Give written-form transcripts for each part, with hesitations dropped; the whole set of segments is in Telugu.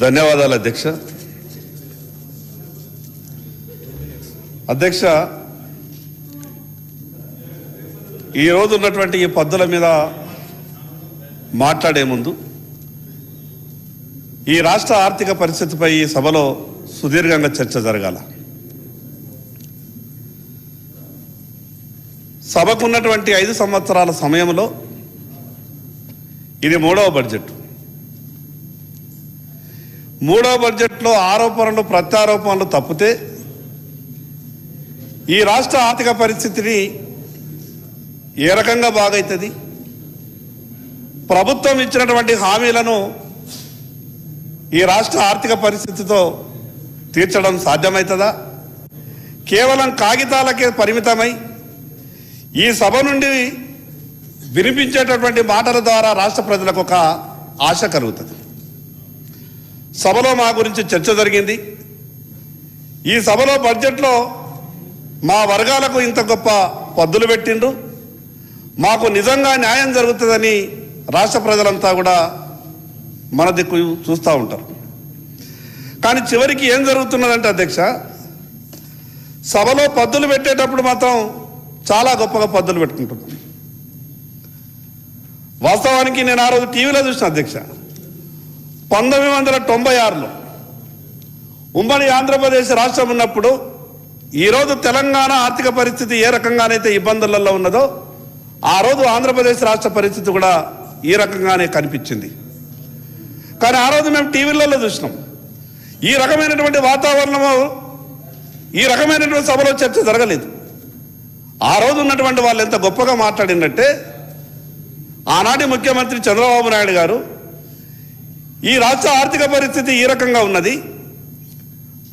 ధన్యవాదాలు అధ్యక్ష. అధ్యక్ష, ఈరోజు ఉన్నటువంటి ఈ పద్ధతుల మీద మాట్లాడే ముందు ఈ రాష్ట్ర ఆర్థిక పరిస్థితిపై ఈ సభలో సుదీర్ఘంగా చర్చ జరగాల. సభకున్నటువంటి 5 సంవత్సరాల సమయంలో ఇది 3వ బడ్జెట్. 3వ బడ్జెట్లో ఆరోపణలు ప్రత్యారోపణలు తప్పితే ఈ రాష్ట్ర ఆర్థిక పరిస్థితిని ఏ రకంగా బాగవుతుంది, ప్రభుత్వం ఇచ్చినటువంటి హామీలను ఈ రాష్ట్ర ఆర్థిక పరిస్థితితో తీర్చడం సాధ్యమవుతుందా, కేవలం కాగితాలకే పరిమితమై ఈ సభ నుండి వినిపించేటటువంటి మాటల ద్వారా రాష్ట్ర ప్రజలకు ఒక ఆశ కలుగుతుంది. సభలో మా గురించి చర్చ జరిగింది. ఈ సభలో బడ్జెట్లో మా వర్గాలకు ఇంత గొప్ప పద్దులు పెట్టిండ్రు, మాకు నిజంగా న్యాయం జరుగుతుందని రాష్ట్ర ప్రజలంతా కూడా మన దిక్కు చూస్తూ ఉంటారు. కానీ చివరికి ఏం జరుగుతున్నదంటే అధ్యక్ష, సభలో పద్దులు పెట్టేటప్పుడు మాత్రం చాలా గొప్పగా పద్దులు పెట్టుకుంటున్నాం. వాస్తవానికి నేను ఆ రోజు టీవీలో చూసిన అధ్యక్ష, 1996లో ఉమ్మడి ఆంధ్రప్రదేశ్ రాష్ట్రం ఉన్నప్పుడు ఈరోజు తెలంగాణ ఆర్థిక పరిస్థితి ఏ రకంగానైతే ఇబ్బందులలో ఉన్నదో ఆ రోజు ఆంధ్రప్రదేశ్ రాష్ట్ర పరిస్థితి కూడా ఈ రకంగానే కనిపించింది. కానీ ఆ రోజు మేము టీవీలలో చూసినాం. ఈ రకమైనటువంటి వాతావరణము, ఈ రకమైనటువంటి సభలో చర్చ జరగలేదు. ఆ రోజు ఉన్నటువంటి వాళ్ళు ఎంత గొప్పగా మాట్లాడిందంటే, ఆనాటి ముఖ్యమంత్రి చంద్రబాబు నాయుడు గారు ఈ రాష్ట్ర ఆర్థిక పరిస్థితి ఈ రకంగా ఉన్నది,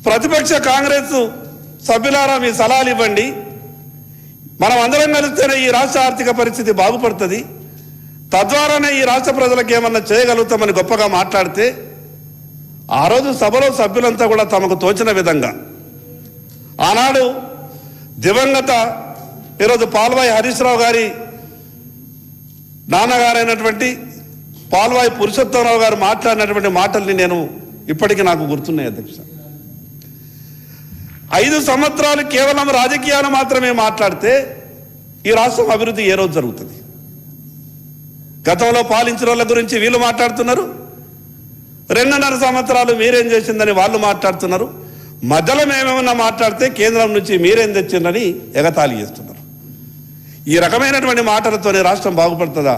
ప్రతిపక్ష కాంగ్రెస్ సభ్యులారా మీ సలహాలు ఇవ్వండి, మనం అందరం కలిస్తేనే ఈ రాష్ట్ర ఆర్థిక పరిస్థితి బాగుపడుతుంది, తద్వారానే ఈ రాష్ట్ర ప్రజలకు ఏమన్నా చేయగలుగుతామని గొప్పగా మాట్లాడితే, ఆ రోజు సభలో సభ్యులంతా కూడా తమకు తోచిన విధంగా ఆనాడు దివంగత ఈరోజు పాల్వాయి హరీష్ రావు గారి నాన్నగారైనటువంటి పాల్వాయి పురుషోత్తమరావు గారు మాట్లాడినటువంటి మాటల్ని నేను ఇప్పటికీ నాకు గుర్తున్నాయి అధ్యక్ష. 5 సంవత్సరాలు కేవలం రాజకీయాలు మాత్రమే మాట్లాడితే ఈ రాష్ట్రం అభివృద్ధి ఏ రోజు జరుగుతుంది? గతంలో పాలించిన వాళ్ళ గురించి వీళ్ళు మాట్లాడుతున్నారు, 2.5 సంవత్సరాలు మీరేం చేసిందని వాళ్ళు మాట్లాడుతున్నారు, మధ్యలో మేమేమన్నా మాట్లాడితే కేంద్రం నుంచి మీరేం తెచ్చిందని ఎగతాళి చేస్తున్నారు. ఈ రకమైనటువంటి మాటలతోనే రాష్ట్రం బాగుపడుతుందా?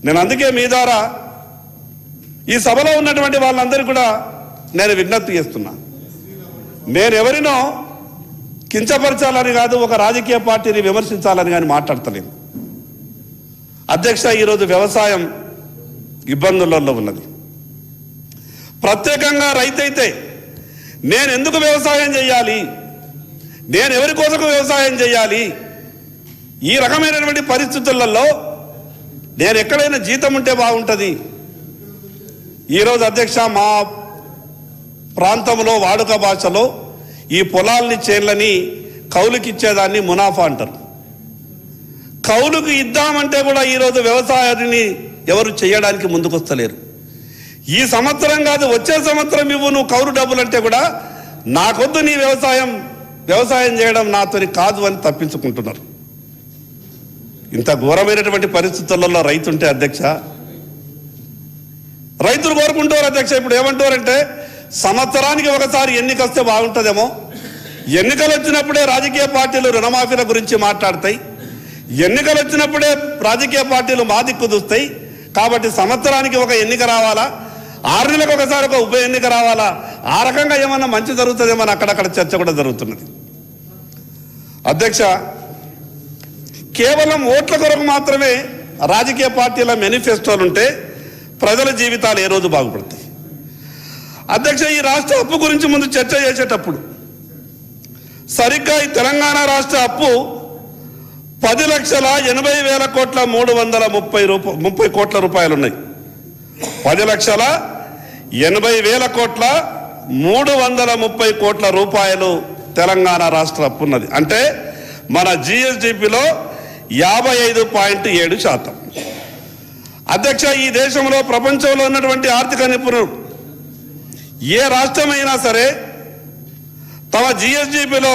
నేను అందుకే మీ ద్వారా ఈ సభలో ఉన్నటువంటి వాళ్ళందరూ కూడా నేను విజ్ఞప్తి చేస్తున్నా. నేను ఎవరినో కించపరచాలని కాదు, ఒక రాజకీయ పార్టీని విమర్శించాలని కానీ మాట్లాడతలేను అధ్యక్ష. ఈరోజు వ్యవసాయం ఇబ్బందులలో ఉన్నది. ప్రత్యేకంగా రైతైతే నేను ఎందుకు వ్యవసాయం చేయాలి, నేను ఎవరి కోసం వ్యవసాయం చేయాలి, ఈ రకమైనటువంటి పరిస్థితులలో నేను ఎక్కడైనా జీతం ఉంటే బాగుంటుంది. ఈరోజు అధ్యక్ష, మా ప్రాంతంలో వాడుక భాషలో ఈ పొలాల్ని చేన్లని కౌలుకి ఇచ్చేదాన్ని మునాఫా అంటారు. కౌలుకు ఇద్దామంటే కూడా ఈరోజు వ్యవసాయాన్ని ఎవరు చేయడానికి ముందుకొస్తలేరు. ఈ సంవత్సరం కాదు, వచ్చే సంవత్సరం ఇవ్వు నువ్వు కౌలు డబ్బులు అంటే కూడా నాకొద్దు నీ వ్యవసాయం చేయడం నాతోని కాదు అని తప్పించుకుంటున్నారు. ఇంత ఘోరమైనటువంటి పరిస్థితులలో రైతుంటే అధ్యక్ష, రైతులు కోరుకుంటారు అధ్యక్ష. ఇప్పుడు ఏమంటారంటే, సంవత్సరానికి ఒకసారి ఎన్నిక వస్తే బాగుంటుందేమో, ఎన్నికలు వచ్చినప్పుడే రాజకీయ పార్టీలు రుణమాఫీల గురించి మాట్లాడతాయి, ఎన్నికలు వచ్చినప్పుడే రాజకీయ పార్టీలు మా దిక్కు చూస్తాయి, కాబట్టి సంవత్సరానికి ఒక ఎన్నిక రావాలా, 6 నెలలకు ఒకసారి ఒక ఉప ఎన్నిక రావాలా, ఆ రకంగా ఏమన్నా మంచి జరుగుతుందేమో అని అక్కడక్కడ చర్చ కూడా జరుగుతున్నది అధ్యక్ష. కేవలం ఓట్ల కొరకు మాత్రమే రాజకీయ పార్టీల మేనిఫెస్టోలు ఉంటే ప్రజల జీవితాలు ఏ రోజు బాగుపడతాయి అధ్యక్ష. ఈ రాష్ట్ర అప్పు గురించి ముందు చర్చ చేసేటప్పుడు సరిగ్గా ఈ తెలంగాణ రాష్ట్ర అప్పు 10,80,000 కోట్ల 330 కోట్ల రూపాయలు ఉన్నాయి. 10,80,000 కోట్ల 330 కోట్ల రూపాయలు తెలంగాణ రాష్ట్ర అప్పు ఉన్నది. అంటే మన జిఎస్డిపిలో 55.7%. అధ్యక్ష, ఈ దేశంలో ప్రపంచంలో ఉన్నటువంటి ఆర్థిక నిపుణులు ఏ రాష్ట్రమైనా సరే తమ జిఎస్డిపిలో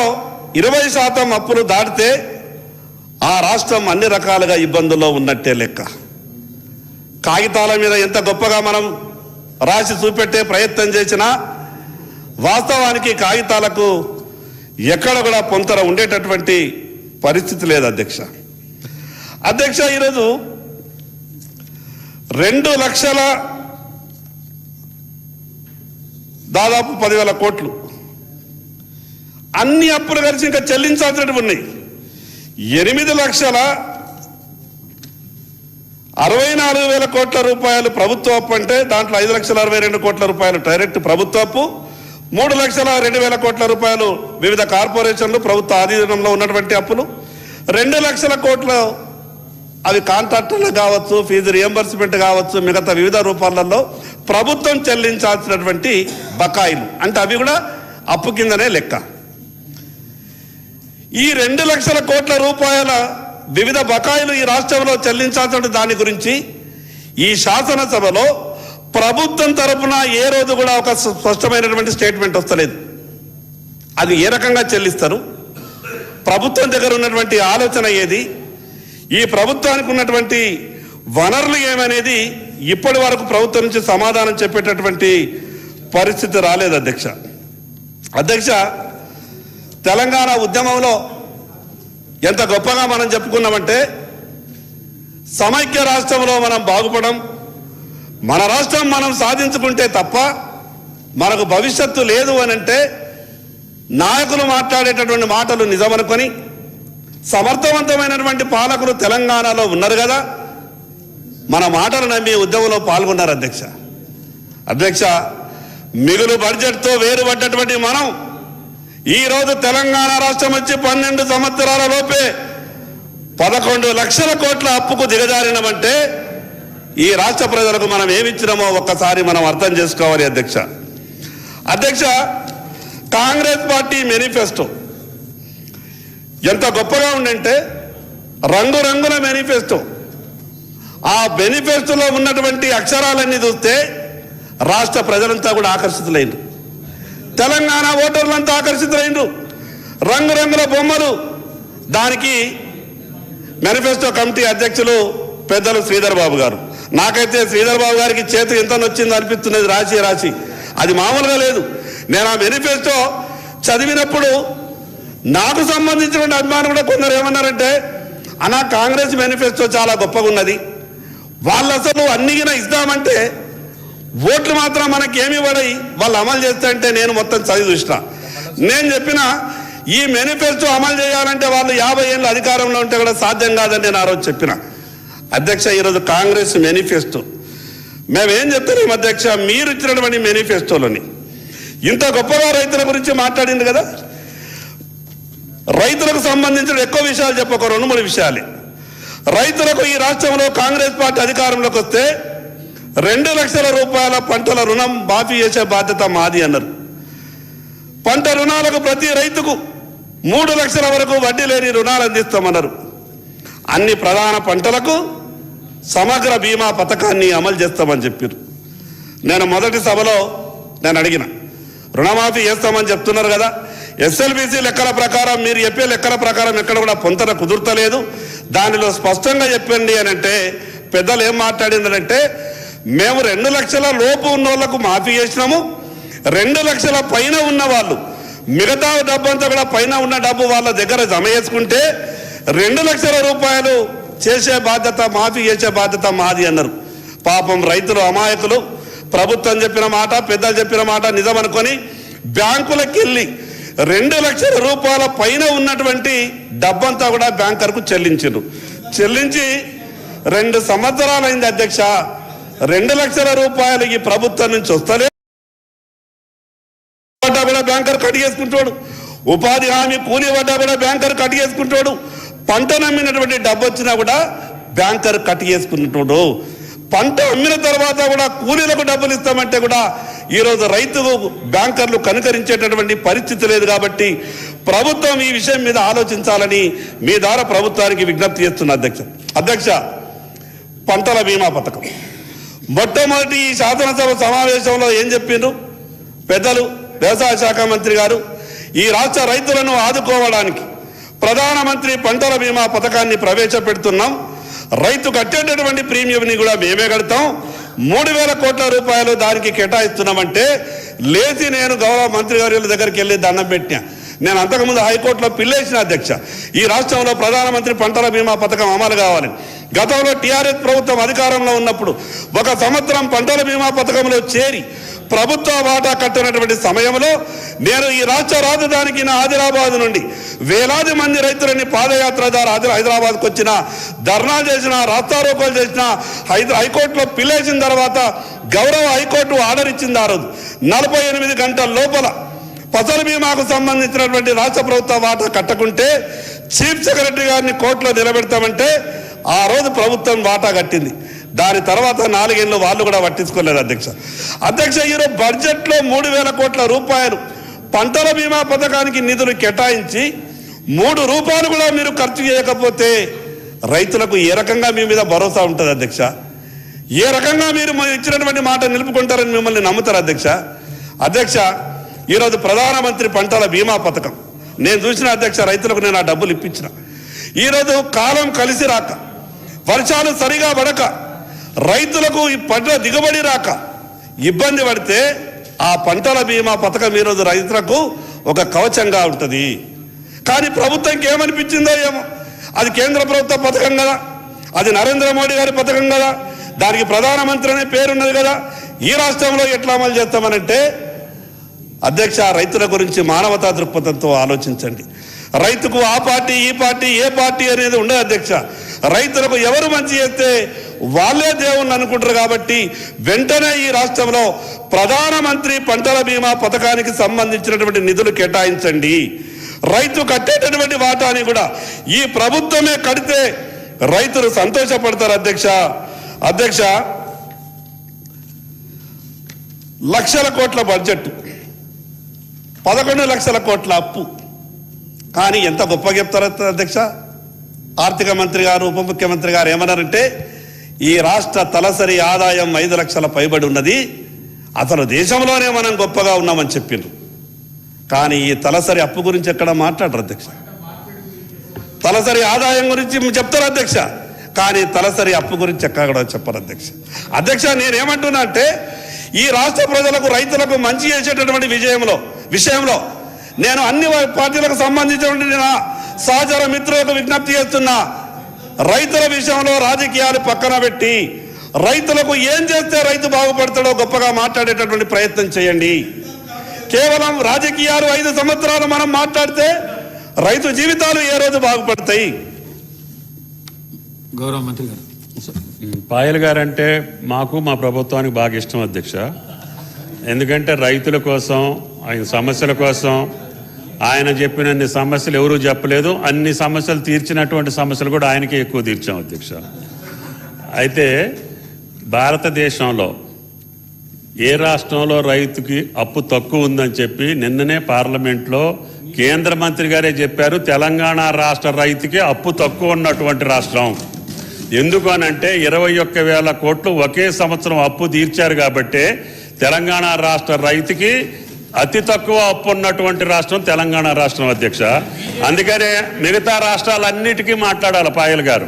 20% అప్పులు దాటితే ఆ రాష్ట్రం అన్ని రకాలుగా ఇబ్బందుల్లో ఉన్నట్టే లెక్క. కాగితాల మీద ఎంత గొప్పగా మనం రాసి చూపెట్టే ప్రయత్నం చేసినా వాస్తవానికి కాగితాలకు ఎక్కడ కూడా పొంతర ఉండేటటువంటి పరిస్థితి లేదు అధ్యక్ష. ఈరోజు 2 లక్షల దాదాపు 10,000 కోట్లు అన్ని అప్పులు కలిసి ఇంకా చెల్లించాల్సినవి ఉన్నాయి. 8,64,000 కోట్ల రూపాయలు ప్రభుత్వ అప్పు అంటే దాంట్లో 5,62,000 కోట్ల రూపాయలు డైరెక్ట్ ప్రభుత్వ అప్పు, 3,02,000 కోట్ల రూపాయలు వివిధ కార్పొరేషన్లు ప్రభుత్వ ఆధీనంలో ఉన్నటువంటి అప్పులు, 2 లక్షల కోట్లు అవి కాంట్రాక్టర్లు కావచ్చు, ఫీజు రియంబర్స్మెంట్ కావచ్చు, మిగతా వివిధ రూపాలలో ప్రభుత్వం చెల్లించాల్సినటువంటి బకాయిలు అంటే అవి కూడా అప్పు కిందనే లెక్క. ఈ 2 లక్షల కోట్ల రూపాయల వివిధ బకాయిలు ఈ రాష్ట్రంలో చెల్లించాల్సిన దాని గురించి ఈ శాసనసభలో ప్రభుత్వం తరపున ఏ రోజు కూడా ఒక స్పష్టమైనటువంటి స్టేట్మెంట్ వస్తలేదు. అది ఏ రకంగా చెల్లిస్తారు, ప్రభుత్వం దగ్గర ఉన్నటువంటి ఆలోచన ఏది, ఈ ప్రభుత్వానికి ఉన్నటువంటి వనరులు ఏమనేది ఇప్పటి వరకు ప్రభుత్వం నుంచి సమాధానం చెప్పేటటువంటి పరిస్థితి రాలేదు అధ్యక్ష. తెలంగాణ ఉద్యమంలో ఎంత గొప్పగా మనం చెప్పుకున్నామంటే సమైక్య రాష్ట్రంలో మనం బాగుపడం, మన రాష్ట్రం మనం సాధించుకుంటే తప్ప మనకు భవిష్యత్తు లేదు అని అంటే నాయకులు మాట్లాడేటటువంటి మాటలు నిజమనుకొని సమర్థవంతమైనటువంటి పాలకులు తెలంగాణలో ఉన్నారు కదా, మన మాటలు నమ్మి ఉద్యమంలో పాల్గొన్నారు అధ్యక్ష. మిగులు బడ్జెట్తో వేరుపడ్డటువంటి మనం ఈరోజు తెలంగాణ రాష్ట్రం వచ్చి 12 సంవత్సరాల లోపే 11 లక్షల కోట్ల అప్పుకు దిగజారినమంటే ఈ రాష్ట్ర ప్రజలకు మనం ఏమిచ్చినామో ఒక్కసారి మనం అర్థం చేసుకోవాలి అధ్యక్ష. కాంగ్రెస్ పార్టీ మేనిఫెస్టో ఎంత గొప్పగా ఉందంటే రంగురంగుల మేనిఫెస్టో. ఆ మేనిఫెస్టోలో ఉన్నటువంటి అక్షరాలన్నీ చూస్తే రాష్ట్ర ప్రజలంతా కూడా ఆకర్షితులైండ్రు, తెలంగాణ ఓటర్లంతా ఆకర్షితులైండ్రు. రంగురంగుల బొమ్మలు. దానికి మేనిఫెస్టో కమిటీ అధ్యక్షులు పెద్దలు శ్రీధర్ బాబు గారు. నాకైతే శ్రీధర్ బాబు గారికి చేతి ఎంత నొచ్చింది అనిపిస్తున్నది రాసి. అది మామూలుగా లేదు. నేను ఆ మేనిఫెస్టో చదివినప్పుడు నాకు సంబంధించినటువంటి అభిమానులు కూడా కొందరు ఏమన్నారంటే, అన్నా కాంగ్రెస్ మేనిఫెస్టో చాలా గొప్పగా ఉన్నది, వాళ్ళు అసలు అన్నిగిన ఇస్తామంటే ఓట్లు మాత్రం మనకి ఏమి పడాయి, వాళ్ళు అమలు చేస్తారంటే నేను మొత్తం చదివి చూసిన. నేను చెప్పిన ఈ మేనిఫెస్టో అమలు చేయాలంటే వాళ్ళు 50 ఏళ్ళు అధికారంలో ఉంటే కూడా సాధ్యం కాదని నేను ఆ రోజు చెప్పిన అధ్యక్ష. ఈరోజు కాంగ్రెస్ మేనిఫెస్టో మేమేం చెప్తున్నాం అధ్యక్ష, మీరు ఇచ్చినటువంటి మేనిఫెస్టోలోని ఇంత గొప్పగా రైతుల గురించి మాట్లాడింది కదా. రైతులకు సంబంధించిన ఎక్కువ విషయాలు చెప్పక 2-3 విషయాలే. రైతులకు ఈ రాష్ట్రంలో కాంగ్రెస్ పార్టీ అధికారంలోకి వస్తే 2 లక్షల రూపాయల పంటల రుణం మాఫీ చేసే బాధ్యత మాది అన్నారు. పంట రుణాలకు ప్రతి రైతుకు 3 లక్షల వరకు వడ్డీ లేని రుణాలు అందిస్తామన్నారు. అన్ని ప్రధాన పంటలకు సమగ్ర బీమా పథకాన్ని అమలు చేస్తామని చెప్పారు. నేను మొదటి సభలో నేను అడిగిన, రుణమాఫీ చేస్తామని చెప్తున్నారు కదా, ఎస్ఎల్బిసి లెక్కల ప్రకారం మీరు చెప్పే లెక్కల ప్రకారం ఎక్కడ కూడా పొంతన కుదురుతలేదు, దానిలో స్పష్టంగా చెప్పండి అని అంటే పెద్దలు ఏం మాట్లాడిందంటే, మేము 2 లక్షల లోపు ఉన్న వాళ్ళకు మాఫీ చేసినాము, 2 లక్షల పైన ఉన్న వాళ్ళు మిగతా డబ్బు అంతా కూడా పైన ఉన్న డబ్బు వాళ్ళ దగ్గర జమ చేసుకుంటే 2 లక్షల రూపాయలు చేసే బాధ్యత, మాఫీ చేసే బాధ్యత మాది అన్నారు. పాపం రైతులు అమాయకులు. ప్రభుత్వం చెప్పిన మాట, పెద్దలు చెప్పిన మాట నిజమనుకొని బ్యాంకులకు వెళ్ళి 2 లక్షల రూపాయల పైన ఉన్నటువంటి డబ్బంతా కూడా బ్యాంకర్కు చెల్లించి 2 సంవత్సరాలైంది అధ్యక్ష. 2 లక్షల రూపాయలు ఈ ప్రభుత్వం నుంచి వస్తలే కూడా బ్యాంకర్ కడిగేసుకుంటాడు, ఉపాధి హామీ కూలీ పడ్డా కూడా బ్యాంకర్ కడిగేసుకుంటాడు, పంట నమ్మినటువంటి డబ్బు వచ్చినా కూడా బ్యాంకర్ కట్టిగేసుకుంటాడు. పంట అమ్మిన తర్వాత కూడా కూలీలకు డబ్బులు ఇస్తామంటే కూడా ఈరోజు రైతులు బ్యాంకర్లు కనుకరించేటటువంటి పరిస్థితి లేదు. కాబట్టి ప్రభుత్వం ఈ విషయం మీద ఆలోచించాలని మీ ద్వారా ప్రభుత్వానికి విజ్ఞప్తి చేస్తున్న అధ్యక్ష. పంటల బీమా పథకం మొట్టమొదటి ఈ శాసనసభ సమావేశంలో ఏం చెప్పిండ్రు, పెద్దలు వ్యవసాయ శాఖ మంత్రి గారు ఈ రాష్ట్ర రైతులను ఆదుకోవడానికి ప్రధానమంత్రి పంటల బీమా పథకాన్ని ప్రవేశపెడుతున్నాం. రైతు కట్టేటటువంటి ప్రీమియంని కూడా మేమే కడతాం. 3,000 కోట్ల రూపాయలు దానికి కేటాయిస్తున్నామంటే లేచి నేను గౌరవ మంత్రి గారి దగ్గరికి వెళ్ళి దండం పెట్టినా. నేను అంతకుముందు హైకోర్టులో పిల్లేసిన అధ్యక్ష, ఈ రాష్ట్రంలో ప్రధానమంత్రి పంటల బీమా పథకం అమలు కావాలి. గతంలో టీఆర్ఎస్ ప్రభుత్వం అధికారంలో ఉన్నప్పుడు 1 సంవత్సరం పంటల బీమా పథకంలో చేరి ప్రభుత్వ వాటా కట్టినటువంటి సమయంలో నేను ఈ రాష్ట్ర రాజధానికి ఆదిలాబాద్ నుండి వేలాది మంది రైతులని పాదయాత్ర ద్వారా హైదరాబాద్కు వచ్చిన, ధర్నా చేసిన, రాస్తారోకోలు చేసిన, హైకోర్టులో పిల్లేసిన తర్వాత గౌరవ హైకోర్టు ఆర్డర్ ఇచ్చింది. ఆ రోజు 48 గంటల లోపల ఫసల్ బీమాకు సంబంధించినటువంటి రాష్ట్ర ప్రభుత్వ వాటా కట్టకుంటే చీఫ్ సెక్రటరీ గారిని కోర్టులో నిలబెడతామంటే ఆ రోజు ప్రభుత్వం వాటా కట్టింది. దాని తర్వాత 4 ఏళ్ళు వాళ్ళు కూడా పట్టించుకోలేదు అధ్యక్ష. ఈరోజు బడ్జెట్లో 3,000 కోట్ల రూపాయలు పంటల బీమా పథకానికి నిధులు కేటాయించి 3 రూపాయలు కూడా మీరు ఖర్చు చేయకపోతే రైతులకు ఏ రకంగా మీ మీద భరోసా ఉంటుంది అధ్యక్ష? ఏ రకంగా మీరు ఇచ్చినటువంటి మాట నిలుపుకుంటారని మిమ్మల్ని నమ్ముతారు అధ్యక్ష? ఈరోజు ప్రధానమంత్రి పంటల బీమా పథకం నేను చూసిన అధ్యక్ష, రైతులకు నేను ఆ డబ్బులు ఇప్పించిన. ఈరోజు కాలం కలిసి రాక, వర్షాలు సరిగా పడక, రైతులకు ఈ పంట దిగుబడి రాక ఇబ్బంది పడితే ఆ పంటల బీమా పథకం ఈరోజు రైతులకు ఒక కవచంగా ఉంటుంది. కానీ ప్రభుత్వంకి ఏమనిపించిందో ఏమో, అది కేంద్ర ప్రభుత్వ పథకం కదా, అది నరేంద్ర మోడీ గారి పథకం కదా, దానికి ప్రధానమంత్రి అనే పేరున్నది కదా, ఈ రాష్ట్రంలో ఎట్లా అమలు చేస్తామనంటే అధ్యక్ష, రైతుల గురించి మానవతా దృక్పథంతో ఆలోచించండి. రైతుకు ఆ పార్టీ ఈ పార్టీ ఏ పార్టీ అనేది ఉండదు అధ్యక్ష. రైతులకు ఎవరు మంచి చేస్తే వాళ్ళే దేవుణ్ణి అనుకుంటారు. కాబట్టి వెంటనే ఈ రాష్ట్రంలో ప్రధానమంత్రి పంటల బీమా పథకానికి సంబంధించినటువంటి నిధులు కేటాయించండి. రైతు కట్టేటటువంటి వాటాని కూడా ఈ ప్రభుత్వమే కడితే రైతులు సంతోషపడతారు అధ్యక్ష. లక్షల కోట్ల బడ్జెట్, 11 లక్షల కోట్ల అప్పు. కానీ ఎంత గొప్ప చెప్తారు అధ్యక్ష, ఆర్థిక మంత్రి గారు ఉప ముఖ్యమంత్రి గారు ఏమన్నారంటే ఈ రాష్ట్ర తలసరి ఆదాయం 5 లక్షల పైబడి ఉన్నది, అసలు దేశంలోనే మనం గొప్పగా ఉన్నామని చెప్పిండ్రు. కానీ ఈ తలసరి అప్పు గురించి ఎక్కడ మాట్లాడరు అధ్యక్ష. తలసరి ఆదాయం గురించి చెప్తారు అధ్యక్ష, కానీ తలసరి అప్పు గురించి ఎక్కడ కూడా చెప్పరు అధ్యక్ష. నేనేమంటున్నా అంటే ఈ రాష్ట్ర ప్రజలకు రైతులకు మంచి చేసేటటువంటి విషయంలో నేను అన్ని పార్టీలకు సంబంధించినటువంటి నా సహచర మిత్రులకు విజ్ఞప్తి చేస్తున్నా. రైతుల విషయంలో రాజకీయాలు పక్కన పెట్టి రైతులకు ఏం చేస్తే రైతు బాగుపడతాడో గొప్పగా మాట్లాడేటటువంటి ప్రయత్నం చేయండి. కేవలం రాజకీయాలు 5 సంవత్సరాలు మనం మాట్లాడితే రైతు జీవితాలు ఏ రోజు బాగుపడతాయి? గౌరవ మంత్రి గారు. పాయల్ గారు అంటే మాకు మా ప్రభుత్వానికి బాగా ఇష్టం అధ్యక్ష. ఎందుకంటే రైతుల కోసం, ఆయన సమస్యల కోసం ఆయన చెప్పినన్ని సమస్యలు ఎవరూ చెప్పలేదు. అన్ని సమస్యలు తీర్చినటువంటి సమస్యలు కూడా ఆయనకే ఎక్కువ తీర్చాం అధ్యక్ష. అయితే భారతదేశంలో ఏ రాష్ట్రంలో రైతుకి అప్పు తక్కువ ఉందని చెప్పి నిన్ననే పార్లమెంట్లో కేంద్ర మంత్రి గారే చెప్పారు. తెలంగాణ రాష్ట్ర రైతుకి అప్పు తక్కువ ఉన్నటువంటి రాష్ట్రం. ఎందుకు అనంటే 21,000 కోట్లు ఒకే సంవత్సరం అప్పు తీర్చారు కాబట్టి తెలంగాణ రాష్ట్ర రైతుకి అతి తక్కువ అప్పు ఉన్నటువంటి రాష్ట్రం తెలంగాణ రాష్ట్రం అధ్యక్ష. అందుకనే మిగతా రాష్ట్రాలన్నిటికీ మాట్లాడాలి పాయల్ గారు.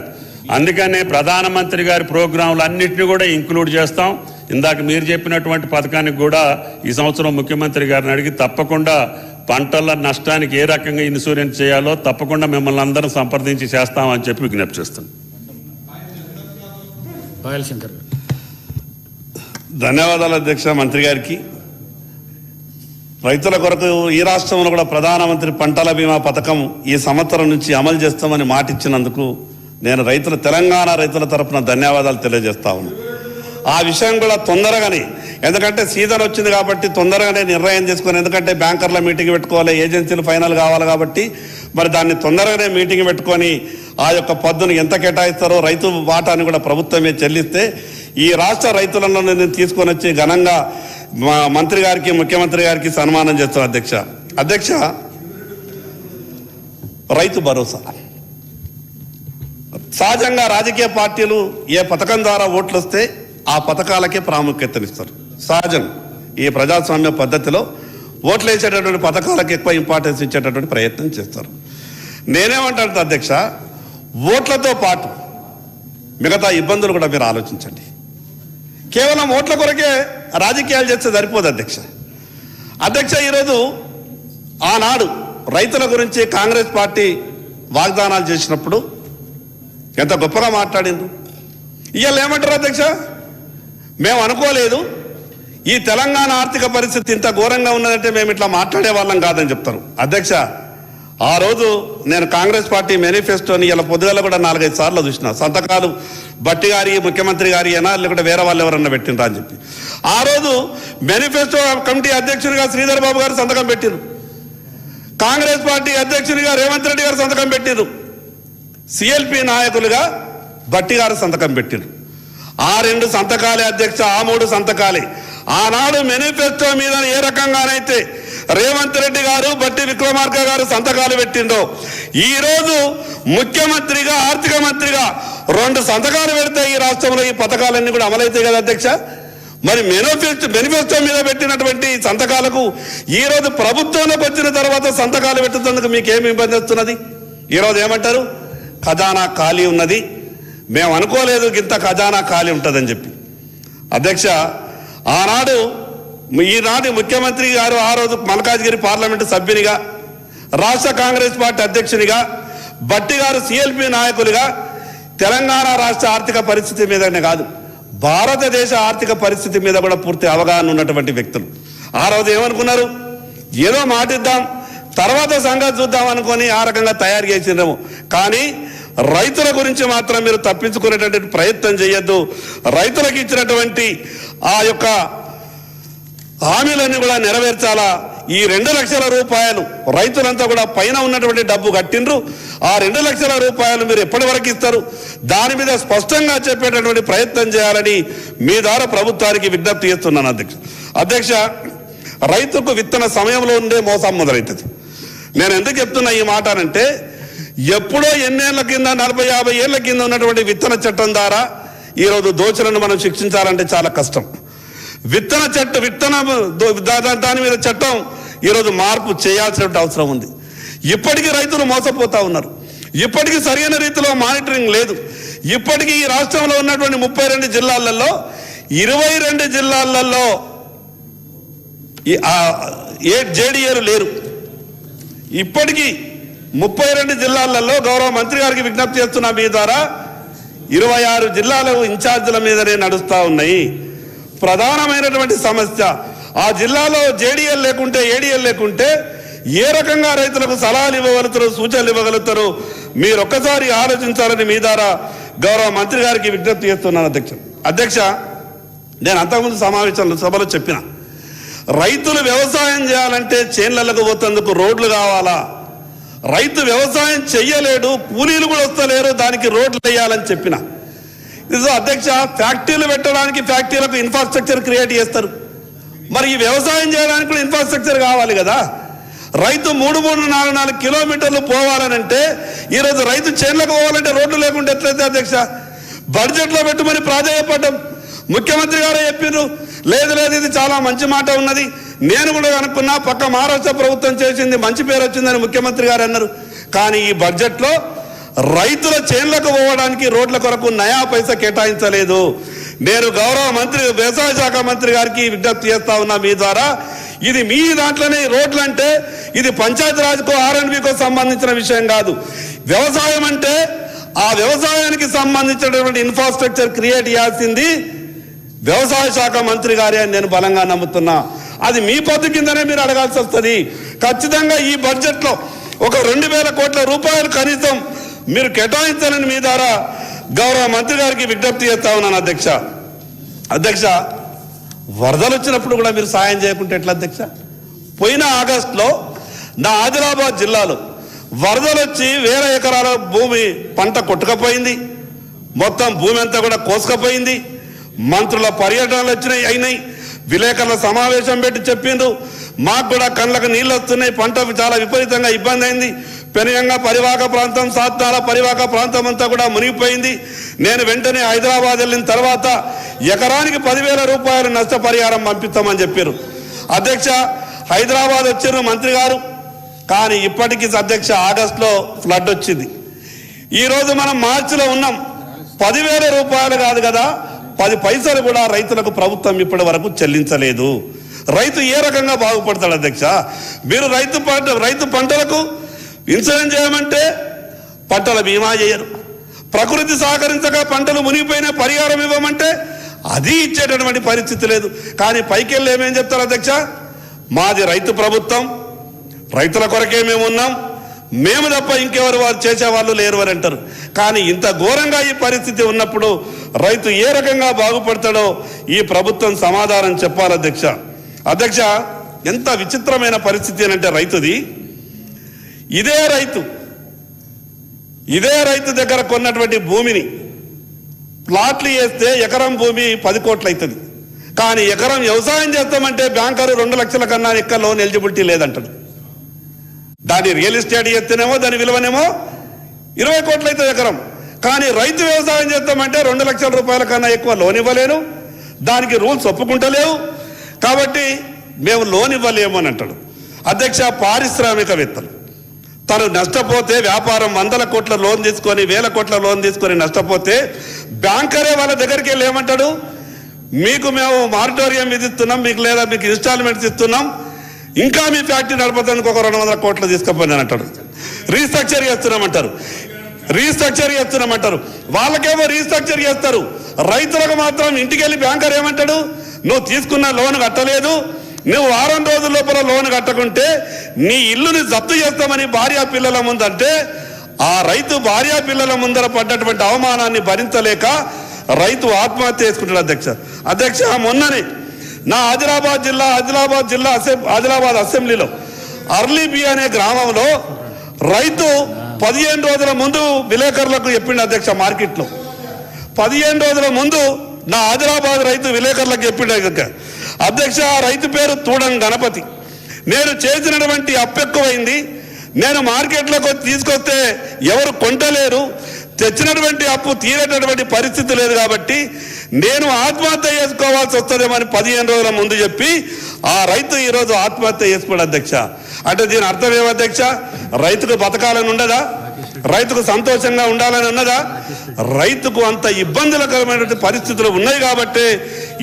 అందుకనే ప్రధానమంత్రి గారి ప్రోగ్రాంలు అన్నింటినీ కూడా ఇంక్లూడ్ చేస్తాం. ఇందాక మీరు చెప్పినటువంటి పథకానికి కూడా ఈ సంవత్సరం ముఖ్యమంత్రి గారిని అడిగి తప్పకుండా పంటల నష్టానికి ఏ రకంగా ఇన్సూరెన్స్ చేయాలో తప్పకుండా మిమ్మల్ని అందరం సంప్రదించి చేస్తామని చెప్పి విజ్ఞప్తి చేస్తాం. ధన్యవాదాలు అధ్యక్ష. మంత్రి గారికి రైతుల కొరకు ఈ రాష్ట్రంలో కూడా ప్రధానమంత్రి పంటల బీమా పథకం ఈ సంవత్సరం నుంచి అమలు చేస్తామని మాటిచ్చినందుకు నేను తెలంగాణ రైతుల తరఫున ధన్యవాదాలు తెలియజేస్తా ఉన్నాను. ఆ విషయం కూడా తొందరగానే, ఎందుకంటే సీజన్ వచ్చింది కాబట్టి తొందరగానే నిర్ణయం తీసుకొని, ఎందుకంటే బ్యాంకర్ల మీటింగ్ పెట్టుకోవాలి, ఏజెన్సీలు ఫైనల్ కావాలి కాబట్టి మరి దాన్ని తొందరగానే మీటింగ్ పెట్టుకొని ఆ యొక్క పద్దును ఎంత కేటాయిస్తారో రైతు వాటాన్ని కూడా ప్రభుత్వమే చెల్లిస్తే ఈ రాష్ట్ర రైతులను నేను తీసుకొని వచ్చి ఘనంగా మా మంత్రి గారికి ముఖ్యమంత్రి గారికి సన్మానం చేస్తాను అధ్యక్ష. రైతు భరోసా సహజంగా రాజకీయ పార్టీలు ఏ పథకం ద్వారా ఓట్లు వస్తే ఆ పథకాలకే ప్రాముఖ్యతనిస్తారు. సహజం. ఈ ప్రజాస్వామ్య పద్ధతిలో ఓట్లు వేసేటటువంటి పథకాలకు ఎక్కువ ఇంపార్టెన్స్ ఇచ్చేటటువంటి ప్రయత్నం చేస్తారు. నేనేమంటాను అధ్యక్ష, ఓట్లతో పాటు మిగతా ఇబ్బందులు కూడా మీరు ఆలోచించండి. కేవలం ఓట్ల కొరకే రాజకీయాలు చేస్తే సరిపోదు అధ్యక్ష. ఈరోజు ఆనాడు రైతుల గురించి కాంగ్రెస్ పార్టీ వాగ్దానాలు చేసినప్పుడు ఎంత గొప్పగా మాట్లాడింది. ఇవాళ ఏమంటారు అధ్యక్ష, మేము అనుకోలేదు ఈ తెలంగాణ ఆర్థిక పరిస్థితి ఇంత ఘోరంగా ఉన్నదంటే మేము ఇట్లా మాట్లాడే వాళ్ళం కాదని చెప్తారు. అధ్యక్ష, ఆ రోజు నేను కాంగ్రెస్ పార్టీ మేనిఫెస్టోని ఇలా పొద్దుగల కూడా 4-5 సార్లు చూసిన. సంతకాలు బట్టి గారి, ముఖ్యమంత్రి గారి అయినా లేకుంటే వేరే వాళ్ళు ఎవరన్నా పెట్టినరా అని చెప్పి ఆ రోజు మేనిఫెస్టో కమిటీ అధ్యక్షునిగా శ్రీధర్ బాబు గారు సంతకం పెట్టిరు, కాంగ్రెస్ పార్టీ అధ్యక్షునిగా రేవంత్ రెడ్డి గారు సంతకం పెట్టిరు, సిఎల్పి నాయకులుగా బట్టి గారు సంతకం పెట్టిరు. ఆ 2 సంతకాలే అధ్యక్ష, ఆ 3 సంతకాలే ఆనాడు మేనిఫెస్టో మీద ఏ రకంగానైతే రేవంత్ రెడ్డి గారు, బట్టి విక్రమార్క గారు సంతకాలు పెట్టిండో, ఈరోజు ముఖ్యమంత్రిగా, ఆర్థిక మంత్రిగా 2 సంతకాలు పెడితే ఈ రాష్ట్రంలో ఈ పథకాలన్నీ కూడా అమలవుతాయి కదా అధ్యక్ష. మరి మేనిఫెస్టో మీద పెట్టినటువంటి సంతకాలకు ఈరోజు ప్రభుత్వంలోకి వచ్చిన తర్వాత సంతకాలు పెట్టేందుకు మీకేమి ఇబ్బంది వస్తున్నది? ఈరోజు ఏమంటారు, ఖజానా ఖాళీ ఉన్నది, మేము అనుకోలేదు ఇంత ఖజానా ఖాళీ ఉంటుందని చెప్పి. అధ్యక్ష, ఈనాటి ముఖ్యమంత్రి గారు ఆ రోజు మల్కాజ్గిరి పార్లమెంటు సభ్యునిగా, రాష్ట్ర కాంగ్రెస్ పార్టీ అధ్యక్షునిగా, బట్టి గారు సిఎల్పి నాయకులుగా తెలంగాణ రాష్ట్ర ఆర్థిక పరిస్థితి మీదనే కాదు భారతదేశ ఆర్థిక పరిస్థితి మీద కూడా పూర్తి అవగాహన ఉన్నటువంటి వ్యక్తులు. ఆ రోజు ఏమనుకున్నారు, ఏదో మాటిద్దాం తర్వాత సంగతి చూద్దాం అనుకొని ఆ రకంగా తయారు చేసినాము. కానీ రైతుల గురించి మాత్రం మీరు తప్పించుకునేటువంటి ప్రయత్నం చేయొద్దు. రైతులకు ఇచ్చినటువంటి ఆ యొక్క హామీలన్నీ కూడా నెరవేర్చాలా. ఈ 2 లక్షల రూపాయలు రైతులంతా కూడా పైన ఉన్నటువంటి డబ్బు కట్టిండ్రు. ఆ 2 లక్షల రూపాయలు మీరు ఎప్పటి వరకు ఇస్తారు, దాని మీద స్పష్టంగా చెప్పేటటువంటి ప్రయత్నం చేయాలని మీ ద్వారా ప్రభుత్వానికి విజ్ఞప్తి చేస్తున్నాను అధ్యక్ష. రైతుకు విత్తన సమయంలో ఉండే మోసం మొదలవుతుంది. నేను ఎందుకు చెప్తున్నా ఈ మాట అంటే, ఎప్పుడో ఎన్నేళ్ల కింద 40-50 ఏళ్ల కింద ఉన్నటువంటి విత్తన చట్టం ద్వారా ఈరోజు దోచులను మనం శిక్షించాలంటే చాలా కష్టం. దాని మీద చట్టం ఈరోజు మార్పు చేయాల్సిన అవసరం ఉంది. ఇప్పటికీ రైతులు మోసపోతా ఉన్నారు. ఇప్పటికీ సరైన రీతిలో మానిటరింగ్ లేదు. ఇప్పటికీ ఈ రాష్ట్రంలో ఉన్నటువంటి 32 జిల్లాలలో 22 జిల్లాలలో జేడీఏలు లేరు. ఇప్పటికీ 32 జిల్లాలలో గౌరవ మంత్రి గారికి విజ్ఞప్తి చేస్తున్నా మీ ద్వారా 26 జిల్లాలు ఇన్ఛార్జీల మీదనే నడుస్తూ ఉన్నాయి. ప్రధానమైనటువంటి సమస్య ఆ జిల్లాలో జేడీఎల్ లేకుంటే, ఏడీఎల్ లేకుంటే ఏ రకంగా రైతులకు సలహాలు ఇవ్వగలుగుతారు, సూచనలు ఇవ్వగలుగుతారు, మీరు ఒక్కసారి ఆలోచించాలని మీ ద్వారా గౌరవ మంత్రి గారికి విజ్ఞప్తి చేస్తున్నాను అధ్యక్ష. నేను అంతకుముందు సభలో చెప్పిన, రైతులు వ్యవసాయం చేయాలంటే చేన్లకు పోతందుకు రోడ్లు కావాలా. రైతు వ్యవసాయం చెయ్యలేడు, కూలీలు కూడా వస్తలేరు, దానికి రోడ్లు వేయాలని చెప్పిన. ఇది అధ్యక్ష, ఫ్యాక్టరీలు పెట్టడానికి ఫ్యాక్టరీలకు ఇన్ఫ్రాస్ట్రక్చర్ క్రియేట్ చేస్తారు. మరి ఈ వ్యవసాయం చేయడానికి కూడా ఇన్ఫ్రాస్ట్రక్చర్ కావాలి కదా. రైతు 3-4 కిలోమీటర్లు పోవాలనంటే ఈరోజు రైతు చేన్లకు పోవాలంటే రోడ్లు లేకుండా ఎట్లయితే అధ్యక్ష? బడ్జెట్లో పెట్టుమని ప్రాధాన్యపడ్డం ముఖ్యమంత్రి గారే చెప్పారు. లేదు ఇది చాలా మంచి మాట ఉన్నది, నేను కూడా అనుకున్నా, పక్క మహారాష్ట్ర ప్రభుత్వం చేసింది, మంచి పేరు వచ్చిందని ముఖ్యమంత్రి గారు అన్నారు. కానీ ఈ బడ్జెట్లో రైతుల చేన్లకు పోవడానికి రోడ్ల కొరకు నయా పైసా కేటాయించలేదు. నేను గౌరవ మంత్రి, వ్యవసాయ శాఖ మంత్రి గారికి విజ్ఞప్తి చేస్తా ఉన్నా మీ ద్వారా, ఇది మీ దాంట్లోనే రోడ్లు అంటే ఇది పంచాయతీరాజ్కో ఆర్ఎండ్బికో సంబంధించిన విషయం కాదు. వ్యవసాయం అంటే ఆ వ్యవసాయానికి సంబంధించినటువంటి ఇన్ఫ్రాస్ట్రక్చర్ క్రియేట్ చేయాల్సింది వ్యవసాయ శాఖ మంత్రి గారే అని నేను బలంగా నమ్ముతున్నా. అది మీ పద్ధతి కిందనే మీరు అడగాల్సి వస్తుంది. ఖచ్చితంగా ఈ బడ్జెట్లో ఒక 2000 కోట్ల రూపాయలు కనీసం మీరు కేటాయించాలని మీ ద్వారా గౌరవ మంత్రి గారికి విజ్ఞప్తి చేస్తా ఉన్నాను అధ్యక్ష. వరదలు వచ్చినప్పుడు కూడా మీరు సాయం చేయకుంటే ఎట్లా అధ్యక్ష? పోయిన ఆగస్టులో నా ఆదిలాబాద్ జిల్లాలో వరదలు వచ్చి 1000 ఎకరాల భూమి పంట కొట్టుకపోయింది, మొత్తం భూమి అంతా కూడా కోసుకపోయింది. మంత్రుల పర్యటనలు అయినాయి, విలేకరుల సమావేశం పెట్టి చెప్పిండ్రు, మాకు కూడా కళ్ళకు నీళ్ళు వస్తున్నాయి, పంట చాలా విపరీతంగా ఇబ్బంది అయింది. పెనుగంగ పరివాహక ప్రాంతం, సాత్నాల పరివాహక ప్రాంతం అంతా కూడా మునిగిపోయింది. నేను వెంటనే హైదరాబాద్ వెళ్ళిన తర్వాత ఎకరానికి 10,000 రూపాయలు నష్టపరిహారం పంపిస్తామని చెప్పారు. అధ్యక్ష హైదరాబాద్ వచ్చారు మంత్రి గారు, కానీ ఇప్పటికీ అధ్యక్ష ఆగస్టులో ఫ్లడ్ వచ్చింది. ఈరోజు మనం మార్చిలో ఉన్నాం. 10,000 రూపాయలు కాదు కదా, 10 పైసలు కూడా రైతులకు ప్రభుత్వం ఇప్పటి వరకు చెల్లించలేదు. రైతు ఏ రకంగా బాగుపడతాడు అధ్యక్ష? మీరు రైతు పంటలకు ఇన్సూరెన్స్ చేయమంటే పంటల బీమా చేయరు. ప్రకృతి సహకరించక పంటలు మునిగిపోయిన పరిహారం ఇవ్వమంటే అది ఇచ్చేటటువంటి పరిస్థితి లేదు. కానీ పైకెళ్ళి ఏమేం చెప్తారు అధ్యక్ష? మాది రైతు ప్రభుత్వం, రైతుల కొరకే మేము ఉన్నాం, మేము తప్ప ఇంకెవరు వారు చేసేవాళ్ళు లేరు అని అంటారు. కానీ ఇంత ఘోరంగా ఈ పరిస్థితి ఉన్నప్పుడు రైతు ఏ రకంగా బాగుపడతాడో ఈ ప్రభుత్వం సమాధానం చెప్పాలి అధ్యక్ష. అధ్యక్ష ఎంత విచిత్రమైన పరిస్థితి అని అంటే రైతుది, ఇదే రైతు దగ్గర కొన్నటువంటి భూమిని ప్లాట్లు వేస్తే ఎకరం భూమి 10 కోట్లు అవుతుంది. కానీ ఎకరం వ్యవసాయం చేస్తామంటే బ్యాంకరు 2 లక్షల కన్నా ఎక్కువ లోన్ ఎలిజిబిలిటీ లేదంటాడు. దాని రియల్ ఎస్టేట్ చేస్తేనేమో దాని విలువనేమో 20 కోట్లు అవుతుంది ఎకరం. కానీ రైతు వ్యవసాయం చేస్తామంటే 2 లక్షల రూపాయల కన్నా ఎక్కువ లోన్ ఇవ్వలేను, దానికి రూల్స్ ఒప్పుకుంటలేవు, కాబట్టి మేము లోన్ ఇవ్వలేము అని అంటాడు. అధ్యక్ష పారిశ్రామికవేత్తలు తను నష్టపోతే, వ్యాపారం 100 కోట్ల లోన్ తీసుకొని 1000 కోట్ల లోన్ తీసుకొని నష్టపోతే బ్యాంకరే వాళ్ళ దగ్గరికి వెళ్ళి ఏమంటాడు? మీకు మేము మారిటోరియం విధిస్తున్నాం, మీకు లేదా మీకు ఇన్స్టాల్మెంట్స్ ఇస్తున్నాం, ఇంకా మీ ఫ్యాక్టరీ నడపడానికి ఒక 200 కోట్లు తీసుకుపోయింది అని అంటాడు. రీస్ట్రక్చర్ చేస్తున్నామంటారు. వాళ్ళకేమో రీస్ట్రక్చర్ చేస్తారు, రైతులకు మాత్రం ఇంటికి వెళ్ళి బ్యాంకర్ ఏమంటాడు? నువ్వు తీసుకున్న లోన్ కట్టలేదు, నువ్వు 6 రోజుల లోపల లోన్ కట్టకుంటే నీ ఇల్లుని జప్తు చేస్తామని భార్యా పిల్లల ముందంటే ఆ రైతు భార్యా పిల్లల ముందర పడ్డటువంటి అవమానాన్ని భరించలేక రైతు ఆత్మహత్య చేసుకుంటాడు అధ్యక్ష. మొన్ననే నా ఆదిలాబాద్ అసెంబ్లీలో అర్లీబి అనే గ్రామంలో రైతు 15 రోజుల ముందు విలేకరులకు చెప్పిండు అధ్యక్ష. మార్కెట్లో 15 రోజుల ముందు నా ఆదిలాబాద్ రైతు విలేకరులకు చెప్పిండు అధ్యక్ష. రైతు పేరు తూడం గణపతి. నేను చేసినటువంటి అప్పు ఎక్కువైంది, నేను మార్కెట్లోకి తీసుకొస్తే ఎవరు కొంటలేరు, తెచ్చినటువంటి అప్పు తీరేటటువంటి పరిస్థితి లేదు, కాబట్టి నేను ఆత్మహత్య చేసుకోవాల్సి వస్తుందేమని 15 రోజుల ముందు చెప్పి ఆ రైతు ఈరోజు ఆత్మహత్య చేసుకోడు అధ్యక్ష. అంటే దీని అర్థం ఏమో అధ్యక్ష? రైతుకు బతకాలని ఉండదా? రైతుకు సంతోషంగా ఉండాలని ఉన్నదా? రైతుకు అంత ఇబ్బందులకరమైనటువంటి పరిస్థితులు ఉన్నాయి కాబట్టి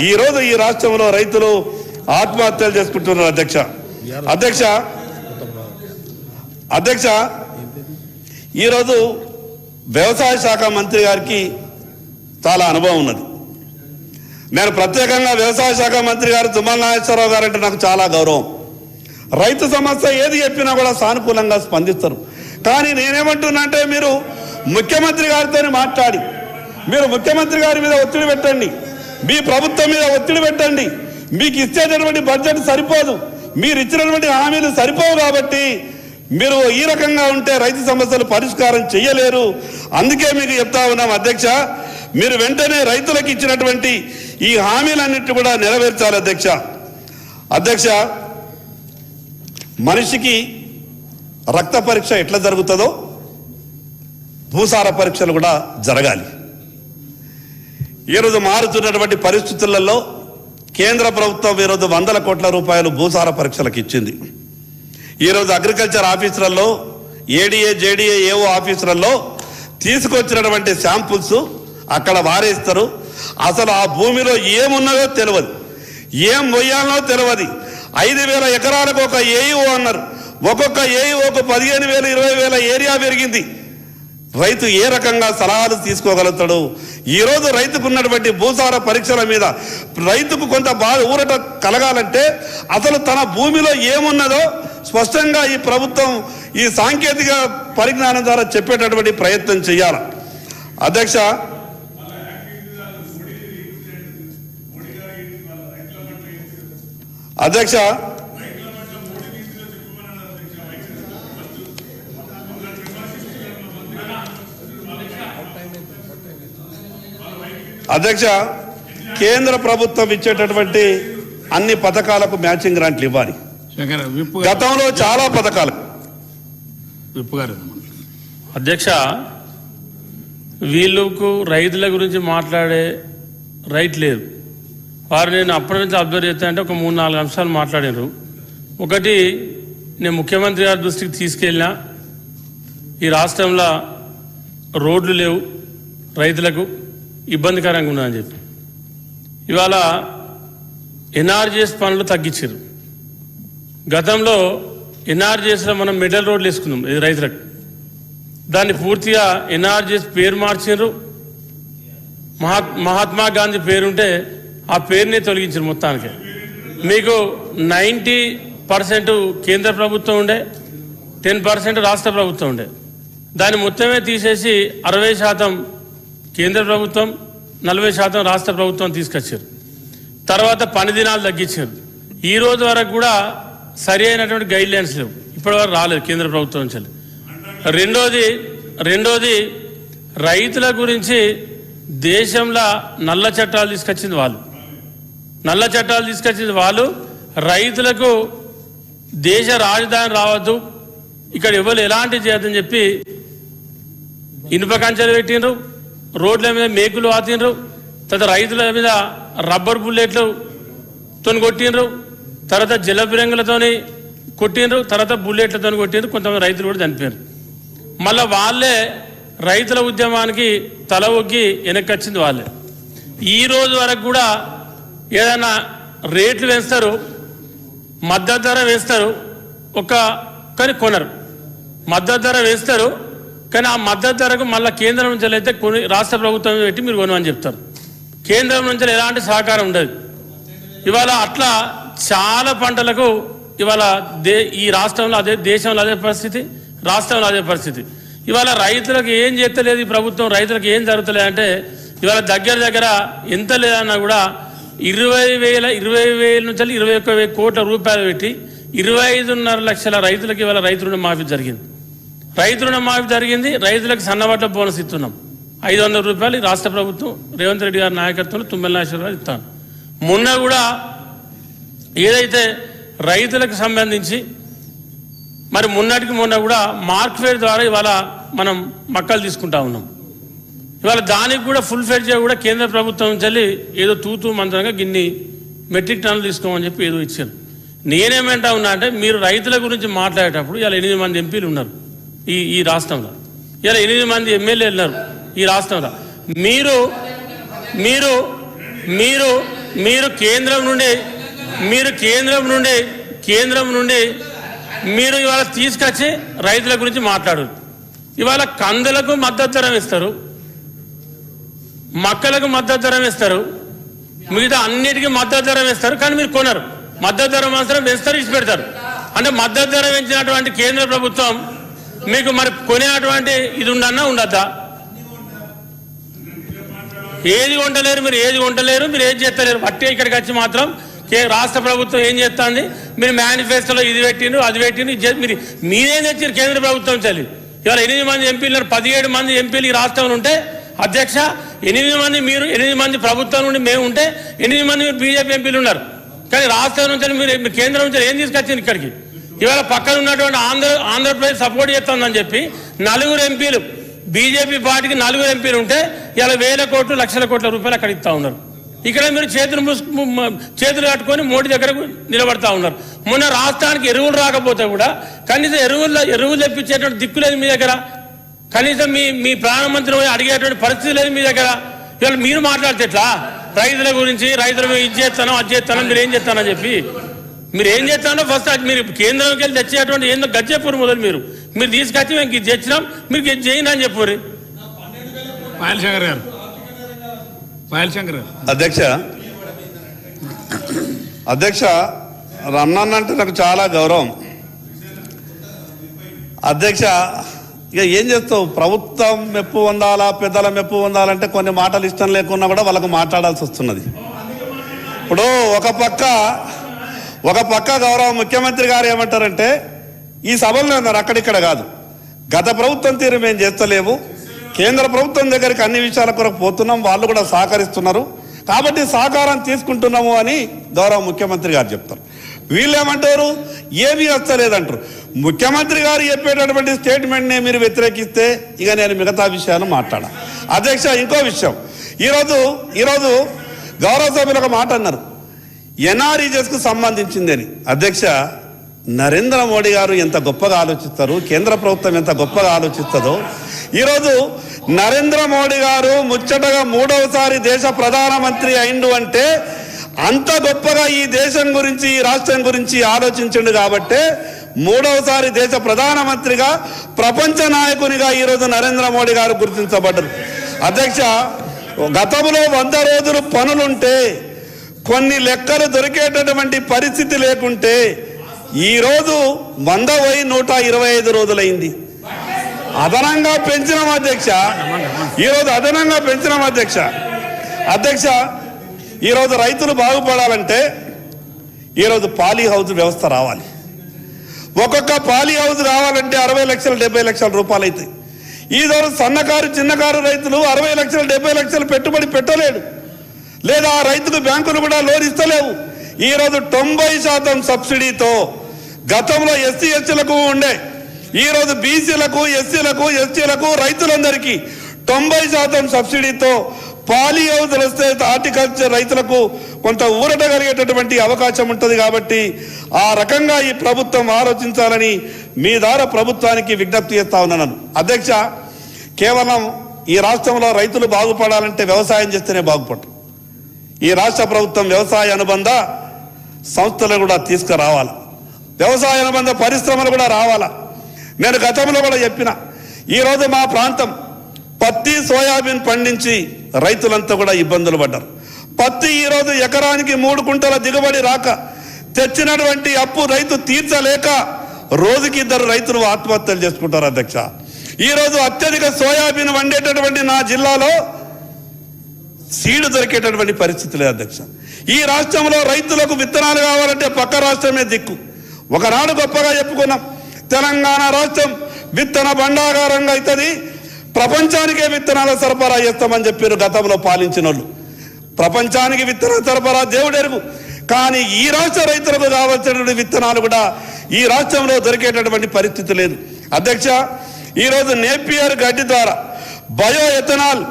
ఈరోజు ఈ రాష్ట్రంలో రైతులు ఆత్మహత్యలు చేసుకుంటున్నారు అధ్యక్ష. ఈరోజు వ్యవసాయ శాఖ మంత్రి గారికి చాలా అనుభవం ఉన్నది. నేను ప్రత్యేకంగా వ్యవసాయ శాఖ మంత్రి గారు తుమ్మల నాగేశ్వరరావు గారు అంటే నాకు చాలా గౌరవం. రైతు సమస్య ఏది చెప్పినా కూడా సానుకూలంగా స్పందిస్తారు. కానీ నేనేమంటున్నా అంటే మీరు ముఖ్యమంత్రి గారితో మాట్లాడి, మీరు ముఖ్యమంత్రి గారి మీద ఒత్తిడి పెట్టండి, మీ ప్రభుత్వం మీద ఒత్తిడి పెట్టండి. మీకు ఇచ్చేటటువంటి బడ్జెట్ సరిపోదు, మీరు ఇచ్చినటువంటి హామీలు సరిపోవు, కాబట్టి మీరు ఈ రకంగా ఉంటే రైతు సమస్యలు పరిష్కారం చేయలేరు. అందుకే మీకు చెప్తా ఉన్నాం అధ్యక్ష, మీరు వెంటనే రైతులకు ఇచ్చినటువంటి ఈ హామీలన్నింటినీ కూడా నెరవేర్చాలి అధ్యక్ష. మనిషికి రక్త పరీక్ష ఎట్లా జరుగుతుందో భూసార పరీక్షలు కూడా జరగాలి. ఈరోజు మారుతున్నటువంటి పరిస్థితులలో కేంద్ర ప్రభుత్వం ఈరోజు 100 కోట్ల రూపాయలు భూసార పరీక్షలకు ఇచ్చింది. ఈరోజు అగ్రికల్చర్ ఆఫీసులలో, ఏడీఏ జేడీఏ ఏవో ఆఫీసులలో తీసుకొచ్చినటువంటి శాంపుల్స్ అక్కడ వారేస్తారు. అసలు ఆ భూమిలో ఏమున్నదో తెలియదు, ఏం మొయ్యాలనో తెలియదు. 5,000 ఎకరాలకు ఒక ఏఈఓ అన్నారు. ఒక్కొక్క ఏఈఓకు 15,000 20,000 ఏరియా పెరిగింది. రైతు ఏ రకంగా సలహాలు తీసుకోగలుగుతాడు? ఈరోజు రైతుకు ఉన్నటువంటి భూసార పరీక్షల మీద రైతుకు కొంత ఊరట కలగాలంటే అసలు తన భూమిలో ఏమున్నదో స్పష్టంగా ఈ ప్రభుత్వం ఈ సాంకేతిక పరిజ్ఞానం ద్వారా చెప్పేటటువంటి ప్రయత్నం చేయాలి అధ్యక్ష. అధ్యక్ష అధ్యక్ష కేంద్ర ప్రభుత్వం ఇచ్చేటటువంటి అన్ని పథకాలకు మ్యాచింగ్ గ్రాంట్లు ఇవ్వాలి. గతంలో చాలా పథకాలు. అధ్యక్ష, వీళ్ళకు రైతుల గురించి మాట్లాడే రైట్ లేదు. వారు నేను అప్పటి నుంచి అబ్జర్వ్ చేస్తా అంటే ఒక 3-4 అంశాలు మాట్లాడారు. ఒకటి, నేను ముఖ్యమంత్రి గారి దృష్టికి తీసుకెళ్ళినా ఈ రాష్ట్రంలో రోడ్లు లేవు, రైతులకు ఇబ్బందికరంగా ఉన్నదని చెప్పి. ఇవాళ ఎన్ఆర్జీఎస్ పనులు తగ్గించారు. గతంలో ఎన్ఆర్జీఎస్లో మనం మెటల్ రోడ్లు వేసుకున్నాం ఇది రైతులకు. దాన్ని పూర్తిగా ఎన్ఆర్జీఎస్ పేరు మార్చారు. మహాత్మా గాంధీ పేరుంటే ఆ పేరునే తొలగించారు మొత్తానికి. మీకు 90% కేంద్ర ప్రభుత్వం ఉండే, 10% రాష్ట్ర ప్రభుత్వం ఉండే. దాన్ని మొత్తమే తీసేసి 60% కేంద్ర ప్రభుత్వం, 40% రాష్ట్ర ప్రభుత్వం తీసుకొచ్చారు. తర్వాత పని దినాలు తగ్గించారు. ఈ రోజు వరకు కూడా సరి అయినటువంటి గైడ్ లైన్స్ లేవు, ఇప్పటి వరకు రాలేదు కేంద్ర ప్రభుత్వం నుంచి. రెండోది రైతుల గురించి దేశంలో నల్ల చట్టాలు తీసుకొచ్చింది వాళ్ళు. రైతులకు దేశ రాజధాని రావద్దు, ఇక్కడ ఎవరు ఎలాంటి చేయొద్దని చెప్పి ఇనుప కంచెలు పెట్టిండ్రు, రోడ్ల మీద మేకులు వాతిండ్రు, తర్వాత రైతుల మీద రబ్బర్ బుల్లెట్లు తోని కొట్టిండ్రు, తర్వాత జలబిరంగులతోని కొట్టిండ్రు, తర్వాత బుల్లెట్లతో కొట్టిండ్రు. కొంతమంది రైతులు కూడా చనిపోయారు. మళ్ళీ వాళ్ళే రైతుల ఉద్యమానికి తల ఒగ్గి వెనక్కి వచ్చింది వాళ్ళే. ఈ రోజు వరకు కూడా ఏదైనా రేట్లు వేస్తారు, మద్దతు ధర వేస్తారు, కానీ కొనరు. మద్దతు ధర వేస్తారు, కానీ ఆ మద్దతు ధరకు మళ్ళీ కేంద్రం నుంచి అయితే రాష్ట్ర ప్రభుత్వం పెట్టి మీరు కొనమని చెప్తారు. కేంద్రం నుంచి ఎలాంటి సహకారం ఉండదు. ఇవాళ అట్లా చాలా పంటలకు ఇవాళ ఈ రాష్ట్రంలో అదే, దేశంలో అదే పరిస్థితి, రాష్ట్రంలో అదే పరిస్థితి. ఇవాళ రైతులకు ఏం చేస్తలేదు ఈ ప్రభుత్వం, రైతులకు ఏం జరుగుతలేదు అంటే ఇవాళ దగ్గర ఎంత లేదన్నా కూడా 20,000 నుంచి 21,000 కోట్ల రూపాయలు పెట్టి 25.5 లక్షల రైతులకు ఇవాళ రైతు రుణమాఫీ జరిగింది. రైతులకు సన్నబట్ల బోనస్ ఇస్తున్నాం 500 రూపాయలు. రాష్ట్ర ప్రభుత్వం రేవంత్ రెడ్డి గారి నాయకత్వంలో తుమ్మల నాగేశ్వరరావు ఇస్తాను. మొన్న కూడా ఏదైతే రైతులకు సంబంధించి మరి మొన్న కూడా మార్క్ఫెడ్ ద్వారా ఇవాళ మనం మక్కలు తీసుకుంటా ఉన్నాం. ఇవాళ దానికి కూడా ఫుల్ ఫెడ్జ్గా కూడా కేంద్ర ప్రభుత్వం నుంచి ఏదో తూతూ మంత్రంగా గిన్ని మెట్రిక్ టన్నులు తీసుకోమని చెప్పి ఏదో ఇచ్చారు. నేనేమంటా ఉన్నా అంటే మీరు రైతుల గురించి మాట్లాడేటప్పుడు ఇలా 8 మంది ఎంపీలు ఉన్నారు ఈ రాష్ట్రంలో, ఇలా 8 మంది ఎమ్మెల్యేలు ఉన్నారు ఈ రాష్ట్రంలో. మీరు కేంద్రం నుండి మీరు ఇవాళ తీసుకొచ్చి రైతుల గురించి మాట్లాడు. ఇవాళ కందులకు మద్దతు ధర ఇస్తారు, మక్కలకు మద్దతు ధర ఇస్తారు, మిగతా అన్నిటికీ మద్దతు ధర వేస్తారు, కానీ మీరు కొనరు. మద్దతు ధర మాత్రం వేస్తారు, ఇచ్చి పెడతారు. అంటే మద్దతు ధర పెంచినటువంటి కేంద్ర ప్రభుత్వం మీకు మరి కొనేటువంటి ఇది ఉండద్దా? ఏది కొంటలేరు, మీరు ఏది చేస్తలేరు. బట్టే ఇక్కడికి వచ్చి మాత్రం రాష్ట్ర ప్రభుత్వం ఏం చేస్తుంది, మీరు మేనిఫెస్టోలో ఇది పెట్టిండ్రు, అది పెట్టిండ్రు, మీరేం తెచ్చారు కేంద్ర ప్రభుత్వం చల్లి. ఇవాళ 8 మంది ఎంపీలు, 17 మంది ఎంపీలు ఈ రాష్ట్రంలో ఉంటే అధ్యక్ష 8 మంది మీరు, 8 మంది ప్రభుత్వం నుండి మేము ఉంటే 8 మంది మీరు బీజేపీ ఎంపీలు ఉన్నారు. కానీ రాష్ట్రం నుంచి మీరు కేంద్రం నుంచి ఏం తీసుకొచ్చింది ఇక్కడికి? ఇవాళ పక్కన ఉన్నటువంటి ఆంధ్రప్రదేశ్ సపోర్ట్ చేస్తుందని చెప్పి 4 ఎంపీలు, బీజేపీ పార్టీకి 4 ఎంపీలు ఉంటే ఇలా 1,000 కోట్లు, లక్షల కోట్ల రూపాయలు అక్కడ ఇస్తా ఉన్నారు. ఇక్కడ మీరు చేతులు కట్టుకొని మోడీ దగ్గరకు నిలబడతా ఉన్నారు. మొన్న రాష్ట్రానికి ఎరువులు రాకపోతే కూడా కనీసం ఎరువులు తెప్పించేటువంటి దిక్కు లేదు మీ దగ్గర. కనీసం మీ ప్రధానమంత్రి అడిగేటువంటి పరిస్థితి లేదు మీ దగ్గర. ఇవాళ మీరు మాట్లాడితే ఎట్లా రైతుల గురించి? రైతులు ఇది చేస్తానో అది చేస్తానో, మీరు ఏం చేస్తానని చెప్పి మీరు ఏం చేస్తానో ఫస్ట్ మీరు కేంద్రంకి వెళ్ళి తెచ్చేటువంటి ఏందో గజ్జెపూర్ మొదలు మీరు తీసుకొచ్చి మేము ఇది తెచ్చినాం, మీరు ఇది చేయండి అని చెప్పారు. అధ్యక్ష రమణన్న అంటే నాకు చాలా గౌరవం అధ్యక్ష. ఇక ఏం చేస్తావు, ప్రభుత్వం మెప్పు పొందాలా, పెద్దల మెప్పు పొందాలంటే కొన్ని మాటలు ఇష్టం లేకున్నా కూడా వాళ్ళకు మాట్లాడాల్సి వస్తున్నది. ఇప్పుడు ఒక పక్క గౌరవ ముఖ్యమంత్రి గారు ఏమంటారంటే ఈ సభల్లో ఉన్నారు, అక్కడిక్కడ కాదు, గత ప్రభుత్వం తీరు మేము చేస్తలేము, కేంద్ర ప్రభుత్వం దగ్గరికి అన్ని విషయాల కొరకు పోతున్నాం, వాళ్ళు కూడా సహకరిస్తున్నారు కాబట్టి సహకారం తీసుకుంటున్నాము అని గౌరవ ముఖ్యమంత్రి గారు చెప్తారు. వీళ్ళు ఏమంటారు, ఏమీ వస్తలేదంటారు. ముఖ్యమంత్రి గారు చెప్పేటటువంటి స్టేట్మెంట్ని మీరు వ్యతిరేకిస్తే ఇక నేను మిగతా విషయాలు మాట్లాడా. అధ్యక్ష ఇంకో విషయం, ఈరోజు గౌరవ సభ్యులు ఒక మాట అన్నారు, ఎన్ఆర్ఈజెస్కు సంబంధించింది అని. అధ్యక్ష, నరేంద్ర మోడీ గారు ఎంత గొప్పగా ఆలోచిస్తారు, కేంద్ర ప్రభుత్వం ఎంత గొప్పగా ఆలోచిస్తుందో. ఈరోజు నరేంద్ర మోడీ గారు ముచ్చటగా 3వసారి దేశ ప్రధానమంత్రి అయిండు అంటే అంత గొప్పగా ఈ దేశం గురించి, ఈ రాష్ట్రం గురించి ఆలోచించండు కాబట్టే 3వసారి దేశ ప్రధానమంత్రిగా, ప్రపంచ నాయకునిగా ఈరోజు నరేంద్ర మోడీ గారు గుర్తించబడ్డారు. అధ్యక్ష, గతంలో 100 రోజులు పనులుంటే కొన్ని లెక్కలు దొరికేటటువంటి పరిస్థితి లేకుంటే ఈరోజు 100 పోయి 125 రోజులైంది. అదనంగా పెంచినాం అధ్యక్ష, ఈరోజు అదనంగా పెంచినాం అధ్యక్ష. అధ్యక్ష, ఈరోజు రైతులు బాగుపడాలంటే ఈరోజు పాలీ హౌస్ వ్యవస్థ రావాలి. ఒక్కొక్క పాలీ హౌస్ కావాలంటే 60 లక్షలు 70 లక్షల రూపాయలు అవుతాయి. ఈరోజు సన్నకారు చిన్నకారు రైతులు 60 లక్షలు 70 లక్షలు పెట్టుబడి పెట్టలేడు, లేదా ఆ రైతుకు బ్యాంకులు కూడా లోన్ ఇస్తలేవు. ఈరోజు 90% సబ్సిడీతో గతంలో ఎస్సీ ఎస్టీలకు ఉండే, ఈరోజు బీసీలకు, ఎస్సీలకు, ఎస్టీలకు, రైతులందరికీ 90% సబ్సిడీతో పాలీ హౌజులు వస్తే హార్టికల్చర్ రైతులకు కొంత ఊరట కలిగేటటువంటి అవకాశం ఉంటుంది. కాబట్టి ఆ రకంగా ఈ ప్రభుత్వం ఆలోచించాలని మీ ద్వారా ప్రభుత్వానికి విజ్ఞప్తి చేస్తా ఉన్నాను. అధ్యక్ష, కేవలం ఈ రాష్ట్రంలో రైతులు బాగుపడాలంటే వ్యవసాయం చేస్తేనే బాగుపడరు. ఈ రాష్ట్ర ప్రభుత్వం వ్యవసాయ అనుబంధ సంస్థలు కూడా తీసుకురావాలి, వ్యవసాయ అనుబంధ పరిశ్రమలు కూడా రావాలా. నేను గతంలో కూడా చెప్పిన, ఈరోజు మా ప్రాంతం పత్తి, సోయాబీన్ పండించి రైతులంతా కూడా ఇబ్బందులు పడ్డారు. పత్తి ఈరోజు ఎకరానికి 3 కుంటల దిగుబడి రాక, తెచ్చినటువంటి అప్పు రైతు తీర్చలేక రోజుకి 2 రైతులు ఆత్మహత్యలు చేసుకుంటారు. అధ్యక్ష, ఈరోజు అత్యధిక సోయాబీన్ వండేటటువంటి నా జిల్లాలో సీడ్ దొరికేటటువంటి పరిస్థితి లేదు. అధ్యక్ష, ఈ రాష్ట్రంలో రైతులకు విత్తనాలు కావాలంటే పక్క రాష్ట్రమే దిక్కు. ఒకనాడు గొప్పగా చెప్పుకున్నాం, తెలంగాణ రాష్ట్రం విత్తన భండాగారంగా అవుతుంది, ప్రపంచానికే విత్తనాల సరఫరా చేస్తామని చెప్పారు గతంలో పాలించిన వాళ్ళు. ప్రపంచానికి విత్తనాల సరఫరా దేవుడెరుగు, కానీ ఈ రాష్ట్ర రైతులకు కావాల్సినటువంటి విత్తనాలు కూడా ఈ రాష్ట్రంలో దొరికేటటువంటి పరిస్థితి లేదు. అధ్యక్ష, ఈరోజు నేపియర్ గడ్డి ద్వారా బయో ఎథనాల్,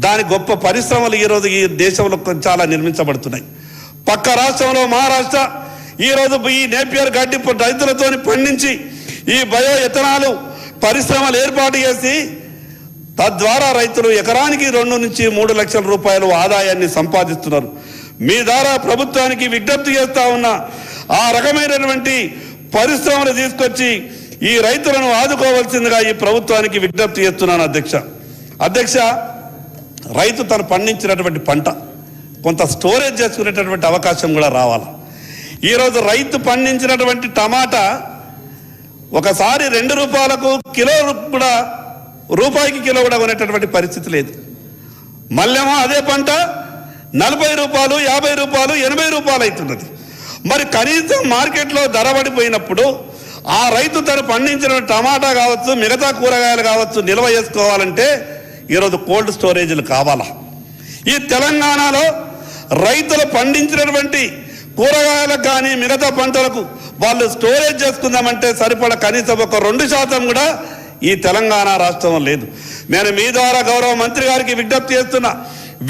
దాని గొప్ప పరిశ్రమలు ఈరోజు ఈ దేశంలో చాలా నిర్మించబడుతున్నాయి. పక్క రాష్ట్రంలో మహారాష్ట్ర ఈరోజు ఈ నేపియర్ గడ్డి రైతులతో పండించి ఈ బయో ఎథనాల్ పరిశ్రమలు ఏర్పాటు చేసి తద్వారా రైతులు ఎకరానికి 2 నుంచి 3 లక్షల రూపాయలు ఆదాయాన్ని సంపాదిస్తున్నారు. మీ ద్వారా ప్రభుత్వానికి విజ్ఞప్తి చేస్తా ఉన్నా, ఆ రకమైనటువంటి పరిశ్రమలు తీసుకొచ్చి ఈ రైతులను ఆదుకోవాల్సిందిగా ఈ ప్రభుత్వానికి విజ్ఞప్తి చేస్తున్నాను. అధ్యక్ష, రైతు తను పండించినటువంటి పంట కొంత స్టోరేజ్ చేసుకునేటటువంటి అవకాశం కూడా రావాలి. ఈరోజు రైతు పండించినటువంటి టమాటా ఒకసారి 2 రూపాయలకు కిలో కూడా, రూపాయికి కిలో కూడా కొనేటటువంటి పరిస్థితి లేదు. మళ్ళేమో అదే పంట 40 రూపాయలు, 50 రూపాయలు, 80 రూపాయలు అవుతున్నది. మరి కనీసం మార్కెట్లో ధర పడిపోయినప్పుడు ఆ రైతు తను పండించిన టమాటా కావచ్చు, మిగతా కూరగాయలు కావచ్చు, నిల్వ చేసుకోవాలంటే ఈరోజు కోల్డ్ స్టోరేజీలు కావాలా. ఈ తెలంగాణలో రైతులు పండించినటువంటి కూరగాయలకు కానీ మిగతా పంటలకు వాళ్ళు స్టోరేజ్ చేసుకుందామంటే సరిపడ కనీసం ఒక 2% కూడా ఈ తెలంగాణ రాష్ట్రం లేదు. నేను మీ ద్వారా గౌరవ మంత్రి గారికి విజ్ఞప్తి చేస్తున్నా,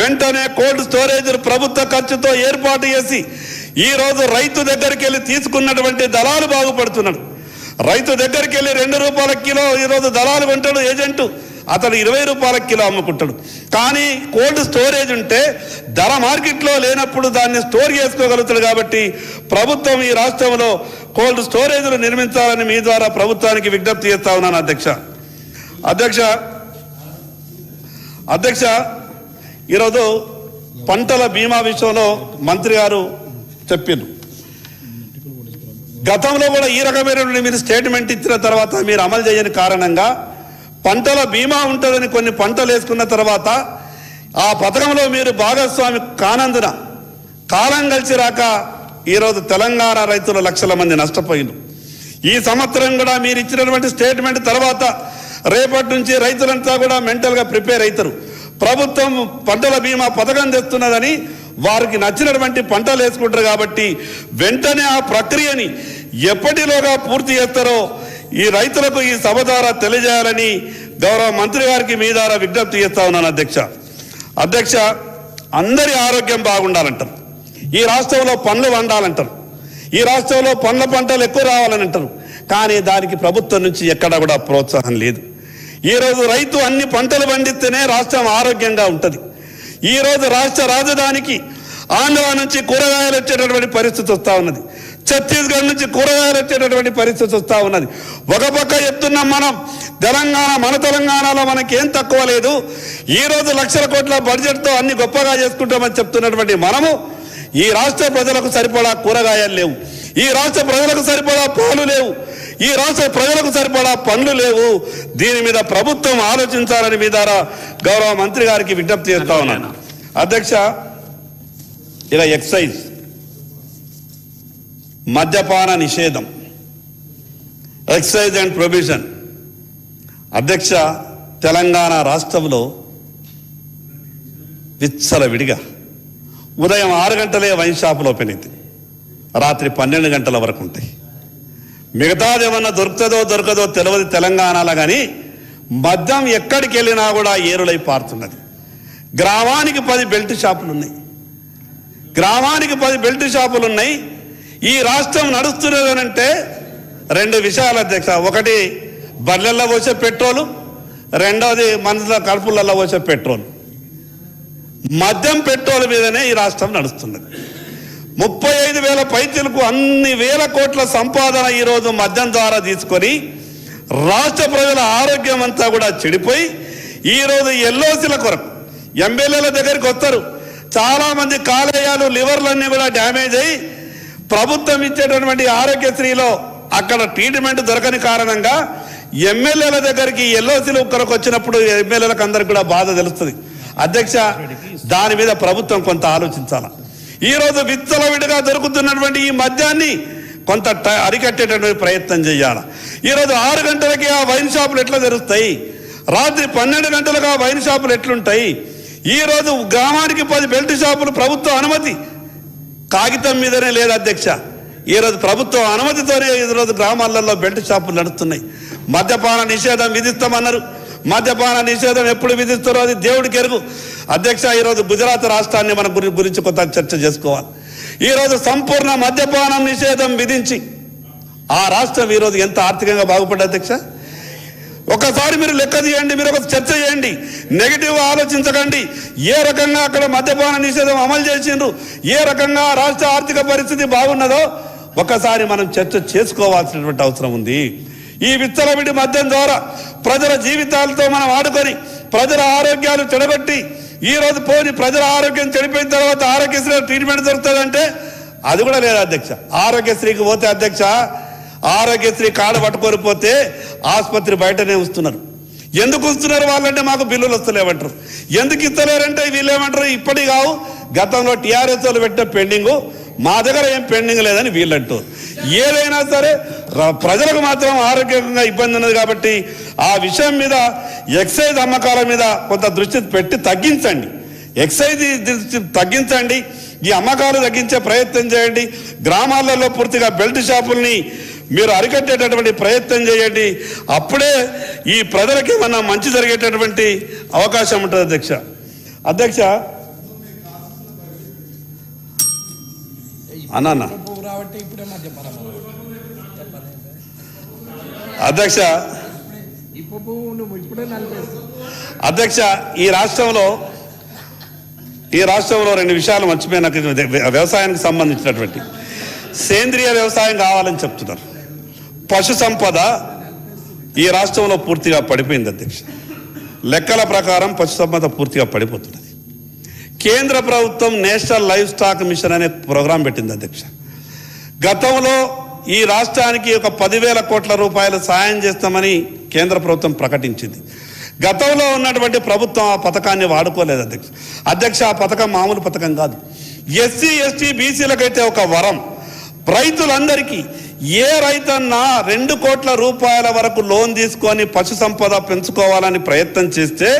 వెంటనే కోల్డ్ స్టోరేజ్ ప్రభుత్వ ఖర్చుతో ఏర్పాటు చేసి ఈరోజు రైతు దగ్గరికి వెళ్ళి తీసుకున్నటువంటి దళాలు బాగుపడుతున్నాడు. రైతు దగ్గరికి వెళ్ళి 2 రూపాయల కిలో ఈరోజు దళాలు కొంటాడు ఏజెంటు, అతడు 20 రూపాయల కిలో అమ్ముకుంటాడు. కానీ కోల్డ్ స్టోరేజ్ ఉంటే ధర మార్కెట్లో లేనప్పుడు దాన్ని స్టోర్ చేసుకోగలుగుతాడు. కాబట్టి ప్రభుత్వం ఈ రాష్ట్రంలో కోల్డ్ స్టోరేజ్లు నిర్మించాలని మీ ద్వారా ప్రభుత్వానికి విజ్ఞప్తి చేస్తా ఉన్నాను. అధ్యక్ష, ఈరోజు పంటల బీమా విషయంలో మంత్రి గారు చెప్పిండ్రు. గతంలో కూడా ఈ రకమైనటువంటి మీరు స్టేట్మెంట్ ఇచ్చిన తర్వాత మీరు అమలు చేయని కారణంగా పంటల బీమా ఉంటుందని కొన్ని పంటలు వేసుకున్న తర్వాత ఆ పథకంలో మీరు భాగస్వామి కానందున కాలం కలిసి రాక ఈరోజు తెలంగాణ రైతులు లక్షల మంది నష్టపోయినారు. ఈ సంవత్సరం కూడా మీరు ఇచ్చినటువంటి స్టేట్మెంట్ తర్వాత రేపటి నుంచి రైతులంతా కూడా మెంటల్గా ప్రిపేర్ అవుతారు. ప్రభుత్వం పంటల బీమా పథకం తెస్తున్నదని వారికి నచ్చినటువంటి పంటలు వేసుకుంటారు. కాబట్టి వెంటనే ఆ ప్రక్రియని ఎప్పటిలోగా పూర్తి చేస్తారో ఈ రైతులకు ఈ సభ ద్వారా తెలియజేయాలని గౌరవ మంత్రి గారికి మీ ద్వారా విజ్ఞప్తి చేస్తా ఉన్నాను. అధ్యక్ష, అందరి ఆరోగ్యం బాగుండాలంటారు, ఈ రాష్ట్రంలో పండ్లు వండాలంటారు, ఈ రాష్ట్రంలో పండ్ల పంటలు ఎక్కువ రావాలని అంటారు. కానీ దానికి ప్రభుత్వం నుంచి ఎక్కడా కూడా ప్రోత్సాహం లేదు. ఈరోజు రైతు అన్ని పంటలు పండిస్తేనే రాష్ట్రం ఆరోగ్యంగా ఉంటుంది. ఈరోజు రాష్ట్ర రాజధానికి ఆంధ్ర నుంచి కూరగాయలు వచ్చేటటువంటి పరిస్థితి వస్తూ ఉన్నది, ఛత్తీస్గఢ్ నుంచి కూరగాయలు వచ్చేటటువంటి పరిస్థితి వస్తూ ఉన్నది. ఒక పక్క చెప్తున్నాం మనం మన తెలంగాణలో మనకేం తక్కువ లేదు, ఈరోజు లక్షల కోట్ల బడ్జెట్తో అన్ని గొప్పగా చేసుకుంటామని చెప్తున్నటువంటి మనము ఈ రాష్ట్ర ప్రజలకు సరిపడా కూరగాయలు లేవు, ఈ రాష్ట్ర ప్రజలకు సరిపడా పాలు లేవు, ఈ రాష్ట్ర ప్రజలకు సరిపడా పండ్లు లేవు. దీని మీద ప్రభుత్వం ఆలోచించాలని మీ ద్వారా గౌరవ మంత్రి గారికి విజ్ఞప్తి చేస్తా ఉన్నాను. అధ్యక్ష, ఇక ఎక్సైజ్ మద్యపాన నిషేధం, ఎక్సైజ్ అండ్ ప్రొవిజన్. అధ్యక్ష, తెలంగాణ రాష్ట్రంలో విచ్చలవిడిగా ఉదయం 6 గంటలే వైన్ షాపులు ఓపెన్ అవుతాయి, రాత్రి 12 గంటల వరకు ఉంటాయి. మిగతాది ఏమన్నా దొరకదో తెలియదు తెలంగాణలో, కానీ మద్యం ఎక్కడికి వెళ్ళినా కూడా ఏరులై పారుతున్నది. గ్రామానికి 10 బెల్ట్ షాపులు ఉన్నాయి, గ్రామానికి 10 బెల్ట్ షాపులు ఉన్నాయి. ఈ రాష్ట్రం నడుస్తున్నదనంటే 2 విషయాలు అధ్యక్ష. ఒకటి బర్రెల్లో పోసే పెట్రోలు, రెండవది మనుషుల కడుపులలో పోసే పెట్రోల్. మద్యం పెట్రోల్ మీదనే ఈ రాష్ట్రం నడుస్తున్నది. 35,000 పైచలకు అన్ని వేల కోట్ల సంపాదన ఈరోజు మద్యం ద్వారా తీసుకొని రాష్ట్ర ప్రజల ఆరోగ్యం అంతా కూడా చెడిపోయి ఈరోజు ఎల్ఓసీల కొరకు ఎమ్మెల్యేల దగ్గరికి వస్తారు. చాలామంది కాలేయాలు లివర్లన్నీ కూడా డ్యామేజ్ అయ్యి ప్రభుత్వం ఇచ్చేటటువంటి ఆరోగ్యశ్రీలో అక్కడ ట్రీట్మెంట్ దొరకని కారణంగా ఎమ్మెల్యేల దగ్గరికి ఎల్ఓసీలు కొరకు వచ్చినప్పుడు ఎమ్మెల్యేలకు అందరికి కూడా బాధ తెలుస్తుంది. అధ్యక్ష, దాని మీద ప్రభుత్వం కొంత ఆలోచించాలి. ఈరోజు విచ్చలవిడిగా దొరుకుతున్నటువంటి ఈ మద్యాన్ని కొంత అరికట్టేటటువంటి ప్రయత్నం చేయాలి. ఈరోజు 6 గంటలకి ఆ వైన్ షాపులు ఎట్లా తెరుస్తాయి, రాత్రి 12 గంటలకు ఆ వైన్ షాపులు ఎట్లుంటాయి? ఈరోజు గ్రామానికి 10 బెల్ట్ షాపులు ప్రభుత్వ అనుమతి కాగితం మీదనే లేదు అధ్యక్ష. ఈరోజు ప్రభుత్వం అనుమతితోనే ఈరోజు గ్రామాలలో బెల్ట్ షాపులు నడుస్తున్నాయి. మద్యపాన నిషేధం విధిస్తామన్నారు, మద్యపాన నిషేధం ఎప్పుడు విధిస్తారో అది దేవుడికి ఎరుగు. అధ్యక్ష, ఈరోజు గుజరాత్ రాష్ట్రాన్ని మన గురించి కొంత చర్చ చేసుకోవాలి. ఈరోజు సంపూర్ణ మద్యపానం నిషేధం విధించి ఆ రాష్ట్రం ఈరోజు ఎంత ఆర్థికంగా బాగుపడ్డ అధ్యక్ష. ఒకసారి మీరు లెక్క తీయండి, మీరు ఒక చర్చ చేయండి, నెగిటివ్ ఆలోచించకండి. ఏ రకంగా అక్కడ మద్యపాన నిషేధం అమలు చేసిండ్రు, ఏ రకంగా రాష్ట్ర ఆర్థిక పరిస్థితి బాగున్నదో ఒకసారి మనం చర్చ చేసుకోవాల్సినటువంటి అవసరం ఉంది. ఈ విచ్చలవిడి మద్యం ద్వారా ప్రజల జీవితాలతో మనం ఆడుకొని ప్రజల ఆరోగ్యాలు చెడగొట్టి ఈరోజు పోని ప్రజల ఆరోగ్యం చెడిపోయిన తర్వాత ఆరోగ్యశ్రీ ట్రీట్మెంట్ దొరుకుతుందంటే అది కూడా లేదు అధ్యక్ష. ఆరోగ్యశ్రీకి పోతే అధ్యక్ష, ఆరోగ్యశ్రీ కార్డు పట్టుకొని పోతే ఆసుపత్రి బయటనే వస్తున్నారు. ఎందుకు వస్తున్నారు వాళ్ళంటే మాకు బిల్లులు వస్తలేమంటారు. ఎందుకు ఇస్తలేరంటే వీళ్ళు ఏమంటారు, ఇప్పటి కావు గతంలో టీఆర్ఎస్ వాళ్ళు పెట్టిన పెండింగు, మా దగ్గర ఏం పెండింగ్ లేదని వీళ్ళంటారు. ఏదైనా సరే ప్రజలకు మాత్రం ఆరోగ్యంగా ఇబ్బంది ఉన్నది కాబట్టి ఆ విషయం మీద ఎక్సైజ్ అమ్మకాల మీద కొంత దృష్టి పెట్టి తగ్గించండి, ఎక్సైజ్ తగ్గించండి, ఈ అమ్మకాలు తగ్గించే ప్రయత్నం చేయండి. గ్రామాలలో పూర్తిగా బెల్ట్ షాపుల్ని మీరు అరికట్టేటటువంటి ప్రయత్నం చేయండి. అప్పుడే ఈ ప్రజలకి ఏమన్నా మంచి జరిగేటటువంటి అవకాశం ఉంటుంది అధ్యక్ష. అధ్యక్ష అన్న అధ్యక్ష అధ్యక్ష ఈ రాష్ట్రంలో 2 విషయాలు మర్చిపోయిన, వ్యవసాయానికి సంబంధించినటువంటి సేంద్రియ వ్యవసాయం కావాలని చెప్తున్నారు. పశు సంపద ఈ రాష్ట్రంలో పూర్తిగా పడిపోయింది అధ్యక్ష. లెక్కల ప్రకారం పశు సంపద పూర్తిగా పడిపోతున్నది. కేంద్ర ప్రభుత్వం నేషనల్ లైవ్ స్టాక్ మిషన్ అనే ప్రోగ్రాం పెట్టింది అధ్యక్ష. గతంలో ఈ రాష్ట్రానికి ఒక 10,000 కోట్ల రూపాయలు సాయం చేస్తామని కేంద్ర ప్రభుత్వం ప్రకటించింది. గతంలో ఉన్నటువంటి ప్రభుత్వం ఆ పథకాన్ని వాడుకోలేదు అధ్యక్ష. అధ్యక్ష, ఆ పథకం మామూలు పథకం కాదు. ఎస్సీ ఎస్టీ బీసీలకైతే ఒక వరం. రైతులందరికీ ఏ రైతన్నా 2 కోట్ల రూపాయల వరకు లోన్ తీసుకొని పశు సంపద పెంచుకోవాలని ప్రయత్నం చేస్తే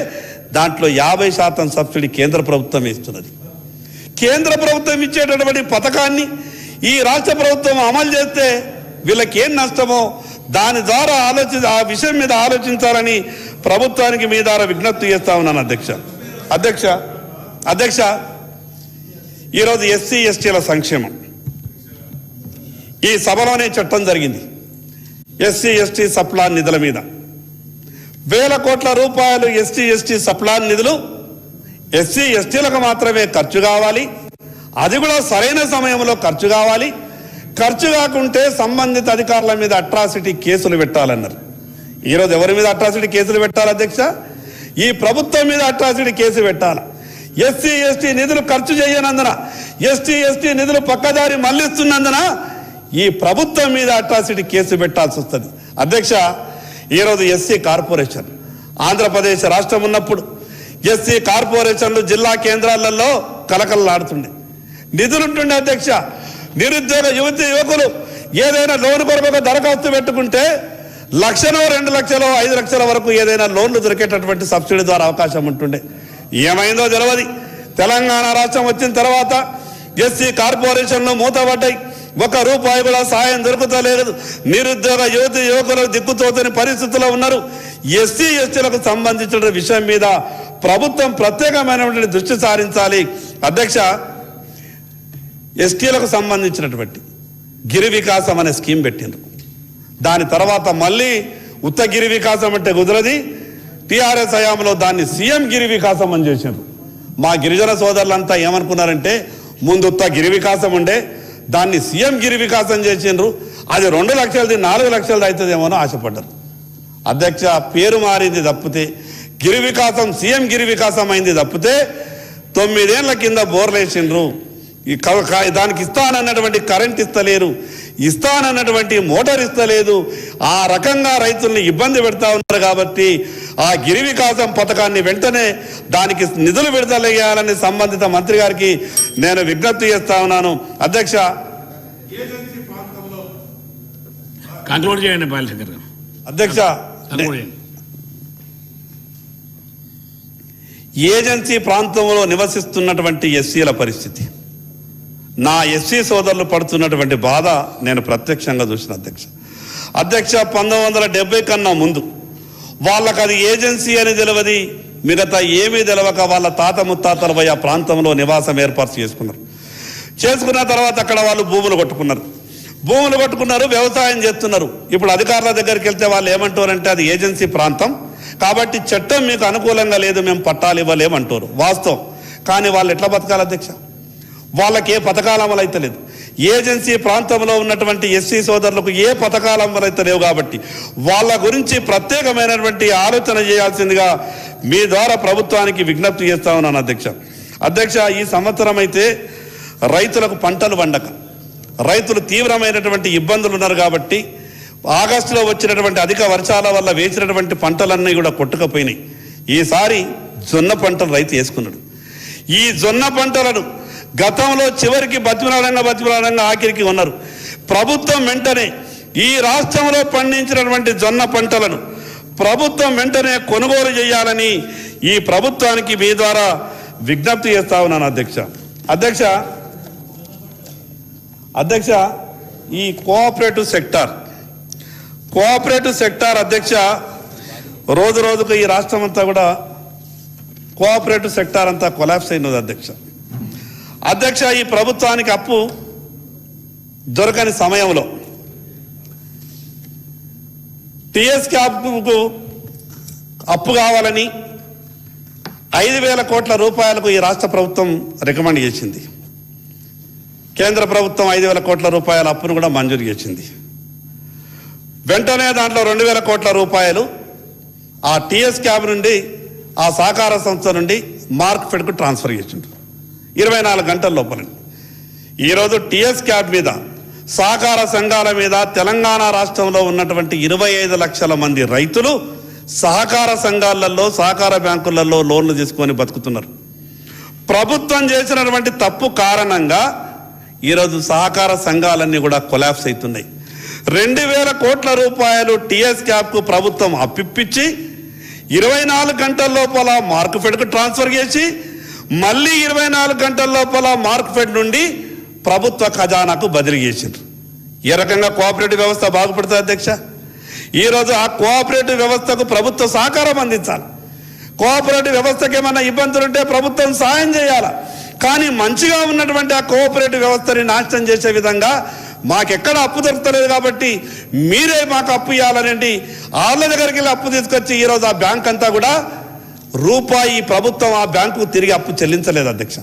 దాంట్లో 50% సబ్సిడీ కేంద్ర ప్రభుత్వం ఇస్తున్నది. కేంద్ర ప్రభుత్వం ఇచ్చేటటువంటి పథకాన్ని ఈ రాష్ట్ర ప్రభుత్వం అమలు చేస్తే వీళ్ళకి ఏం నష్టమో దాని ద్వారా ఆ విషయం మీద ఆలోచించాలని ప్రభుత్వానికి మీ ద్వారా విజ్ఞప్తి చేస్తా ఉన్నాను అధ్యక్ష. అధ్యక్ష ఈరోజు ఎస్సీ ఎస్టీల సంక్షేమం ఈ సభలోనే చట్టం జరిగింది. ఎస్సీ ఎస్టీ సప్లాన్ నిధుల మీద వేల కోట్ల రూపాయలు ఎస్సీ ఎస్టీ సప్లాన్ నిధులు ఎస్సీ ఎస్టీలకు మాత్రమే ఖర్చు కావాలి, అది కూడా సరైన సమయంలో ఖర్చు కావాలి. ఖర్చు కాకుంటే సంబంధిత అధికారుల మీద అట్రాసిటీ కేసులు పెట్టాలన్నారు. ఈరోజు ఎవరి మీద అట్రాసిటీ కేసులు పెట్టాలి అధ్యక్ష? ఈ ప్రభుత్వం మీద అట్రాసిటీ కేసు పెట్టాలి. ఎస్సీ ఎస్టీ నిధులు ఖర్చు చేయనందున, ఎస్టీ ఎస్టీ నిధులు పక్కదారి మళ్లిస్తున్నందున ఈ ప్రభుత్వం మీద అట్రాసిటీ కేసు పెట్టాల్సి వస్తుంది. అధ్యక్ష, ఈరోజు ఎస్సీ కార్పొరేషన్ ఆంధ్రప్రదేశ్ రాష్ట్రం ఉన్నప్పుడు ఎస్సీ కార్పొరేషన్లు జిల్లా కేంద్రాలలో కలకలలాడుతుండే, నిధులుంటుండే. అధ్యక్ష, నిరుద్యోగ యువతి యువకులు ఏదైనా లోన్ కొరకు దరఖాస్తు పెట్టుకుంటే 1,00,000, 2,00,000, 5,00,000 వరకు ఏదైనా లోన్లు దొరికేటటువంటి సబ్సిడీ ద్వారా అవకాశం ఉంటుండే. ఏమైందో తెలియదు. తెలంగాణ రాష్ట్రం వచ్చిన తర్వాత ఎస్సీ కార్పొరేషన్లు మూతపడ్డాయి. 1 రూపాయి కూడా సాయం దొరుకుతలేదు. నిరుద్యోగ యువతి యువకులు దిక్కుతోచని పరిస్థితుల్లో ఉన్నారు. ఎస్సీ ఎస్టీలకు సంబంధించిన విషయం మీద ప్రభుత్వం ప్రత్యేకమైనటువంటి దృష్టి సారించాలి. అధ్యక్ష, ఎస్టీలకు సంబంధించినటువంటి గిరి వికాసం అనే స్కీమ్ పెట్టిండ్రు. దాని తర్వాత మళ్ళీ ఉత్త గిరి వికాసం అంటే కుదరది, టీఆర్ఎస్ హయాంలో దాన్ని సీఎం గిరి వికాసం అని చేసిండ్రు. మా గిరిజన సోదరులంతా ఏమనుకున్నారంటే ముందు ఉత్త గిరి వికాసం ఉండే, దాన్ని సీఎం గిరి వికాసం చేసిండ్రు. అది 2 లక్షలది 4 లక్షలది అవుతుందేమో అని ఆశపడ్డారు. అధ్యక్ష, పేరు మారింది తప్పితే గిరి వికాసం సీఎం గిరి వికాసం అయింది తప్పితే 9 ఏళ్ల కింద బోర్లు వేసిండ్రు. దానికి ఇస్తానన్నటువంటి కరెంట్ ఇస్తలేరు, ఇస్తానన్నటువంటి మోటార్ ఇస్తలేదు. ఆ రకంగా రైతుల్ని ఇబ్బంది పెడతా ఉన్నారు. కాబట్టి ఆ గిరి వికాసం పథకాన్ని వెంటనే దానికి నిధులు విడుదల చేయాలని సంబంధిత మంత్రి గారికి నేను విజ్ఞప్తి చేస్తా ఉన్నాను. అధ్యక్ష, కంక్లూడ్ చేయండి బాలశంకర్ గారు. అధ్యక్ష, ఏజెన్సీ ప్రాంతంలో నివసిస్తున్నటువంటి ఎస్సీల పరిస్థితి, నా ఎస్సీ సోదరులు పడుతున్నటువంటి బాధ నేను ప్రత్యక్షంగా చూసిన. అధ్యక్ష 1970 కన్నా ముందు వాళ్ళకి అది ఏజెన్సీ అని తెలియదు, మిగతా ఏమీ తెలియక వాళ్ళ తాత ముత్తాతల పోయి ఆ ప్రాంతంలో నివాసం ఏర్పాటు చేసుకున్న తర్వాత అక్కడ వాళ్ళు భూములు కొట్టుకున్నారు, వ్యవసాయం చేస్తున్నారు. ఇప్పుడు అధికారుల దగ్గరికి వెళ్తే వాళ్ళు ఏమంటారంటే అది ఏజెన్సీ ప్రాంతం కాబట్టి చట్టం మీకు అనుకూలంగా లేదు, మేము పట్టాలు ఇవ్వలేమంటారు. వాస్తవం. కానీ వాళ్ళు ఎట్లా బతకాలి అధ్యక్ష? వాళ్ళకి ఏ పథకాలు అమలైతలేదు. ఏజెన్సీ ప్రాంతంలో ఉన్నటువంటి ఎస్సీ సోదరులకు ఏ పథకాలు అమలైతలేవు. కాబట్టి వాళ్ళ గురించి ప్రత్యేకమైనటువంటి ఆలోచన చేయాల్సిందిగా మీ ద్వారా ప్రభుత్వానికి విజ్ఞప్తి చేస్తా ఉన్నాను అధ్యక్ష. ఈ సంవత్సరం అయితే రైతులకు పంటలు పండక రైతులు తీవ్రమైనటువంటి ఇబ్బందులు ఉన్నారు. కాబట్టి ఆగస్టులో వచ్చినటువంటి అధిక వర్షాల వల్ల వేసినటువంటి పంటలన్నీ కూడా కొట్టుకుపోయినాయి. ఈసారి జొన్న పంటలు రైతు వేసుకున్నాడు. ఈ జొన్న పంటలను గతంలో చివరికి బతిమలాడంగా ఆఖరికి ఉన్నారు. ప్రభుత్వం వెంటనే ఈ రాష్ట్రంలో పండించినటువంటి జొన్న పంటలను ప్రభుత్వం వెంటనే కొనుగోలు చేయాలని ఈ ప్రభుత్వానికి మీ ద్వారా విజ్ఞప్తి చేస్తా ఉన్నాను అధ్యక్ష. ఈ కోఆపరేటివ్ సెక్టార్ అధ్యక్ష, రోజు రోజుకు ఈ రాష్ట్రం అంతా కూడా కోఆపరేటివ్ సెక్టార్ అంతా కొలాప్స్ అయినది అధ్యక్ష. ఈ ప్రభుత్వానికి అప్పు దొరకని సమయంలో టిఎస్ క్యాప్కు అప్పు కావాలని 5,000 కోట్ల రూపాయలకు ఈ రాష్ట్ర ప్రభుత్వం రికమెండ్ చేసింది. కేంద్ర ప్రభుత్వం 5,000 కోట్ల రూపాయల అప్పును కూడా మంజూరు చేసింది. వెంటనే దాంట్లో 2,000 కోట్ల రూపాయలు ఆ టిఎస్ క్యాబ్ నుండి ఆ సహకార సంస్థ నుండి మార్క్ఫెడ్కు ట్రాన్స్ఫర్ చేసిండ్రు 24 గంటల లోపల. ఈరోజు టిఎస్ క్యాబ్ మీద సహకార సంఘాల మీద తెలంగాణ రాష్ట్రంలో ఉన్నటువంటి 25 లక్షల మంది రైతులు సహకార సంఘాలలో సహకార బ్యాంకులలో లోన్లు తీసుకొని బతుకుతున్నారు. ప్రభుత్వం చేసినటువంటి తప్పు కారణంగా ఈరోజు సహకార సంఘాలన్నీ కూడా కొలాప్స్ అవుతున్నాయి. 2,000 కోట్ల రూపాయలు టిఎస్ క్యాబ్కు ప్రభుత్వం అప్పిప్పించి 24 గంటల లోపల మార్క్ఫెడ్కు ట్రాన్స్ఫర్ చేసి మళ్ళీ 24 గంటల లోపల మార్క్ఫెడ్ నుండి ప్రభుత్వ ఖజానాకు బదిలీ చేసిండ్రు. ఏ రకంగా కోఆపరేటివ్ వ్యవస్థ బాగుపడుతుంది అధ్యక్ష? ఈరోజు ఆ కోఆపరేటివ్ వ్యవస్థకు ప్రభుత్వ సహకారం అందించాలి. కోఆపరేటివ్ వ్యవస్థకి ఏమైనా ఇబ్బందులుంటే ప్రభుత్వం సాయం చేయాలి. కానీ మంచిగా ఉన్నటువంటి ఆ కోఆపరేటివ్ వ్యవస్థని నాశనం చేసే విధంగా మాకెక్కడ అప్పు దొరకలేదు కాబట్టి మీరే మాకు అప్పు ఇవ్వాలనండి వాళ్ళ దగ్గరికి వెళ్ళి అప్పు తీసుకొచ్చి ఈరోజు ఆ బ్యాంక్ అంతా కూడా రూపాయి ప్రభుత్వం ఆ బ్యాంకుకు తిరిగి అప్పు చెల్లించలేదు అధ్యక్ష.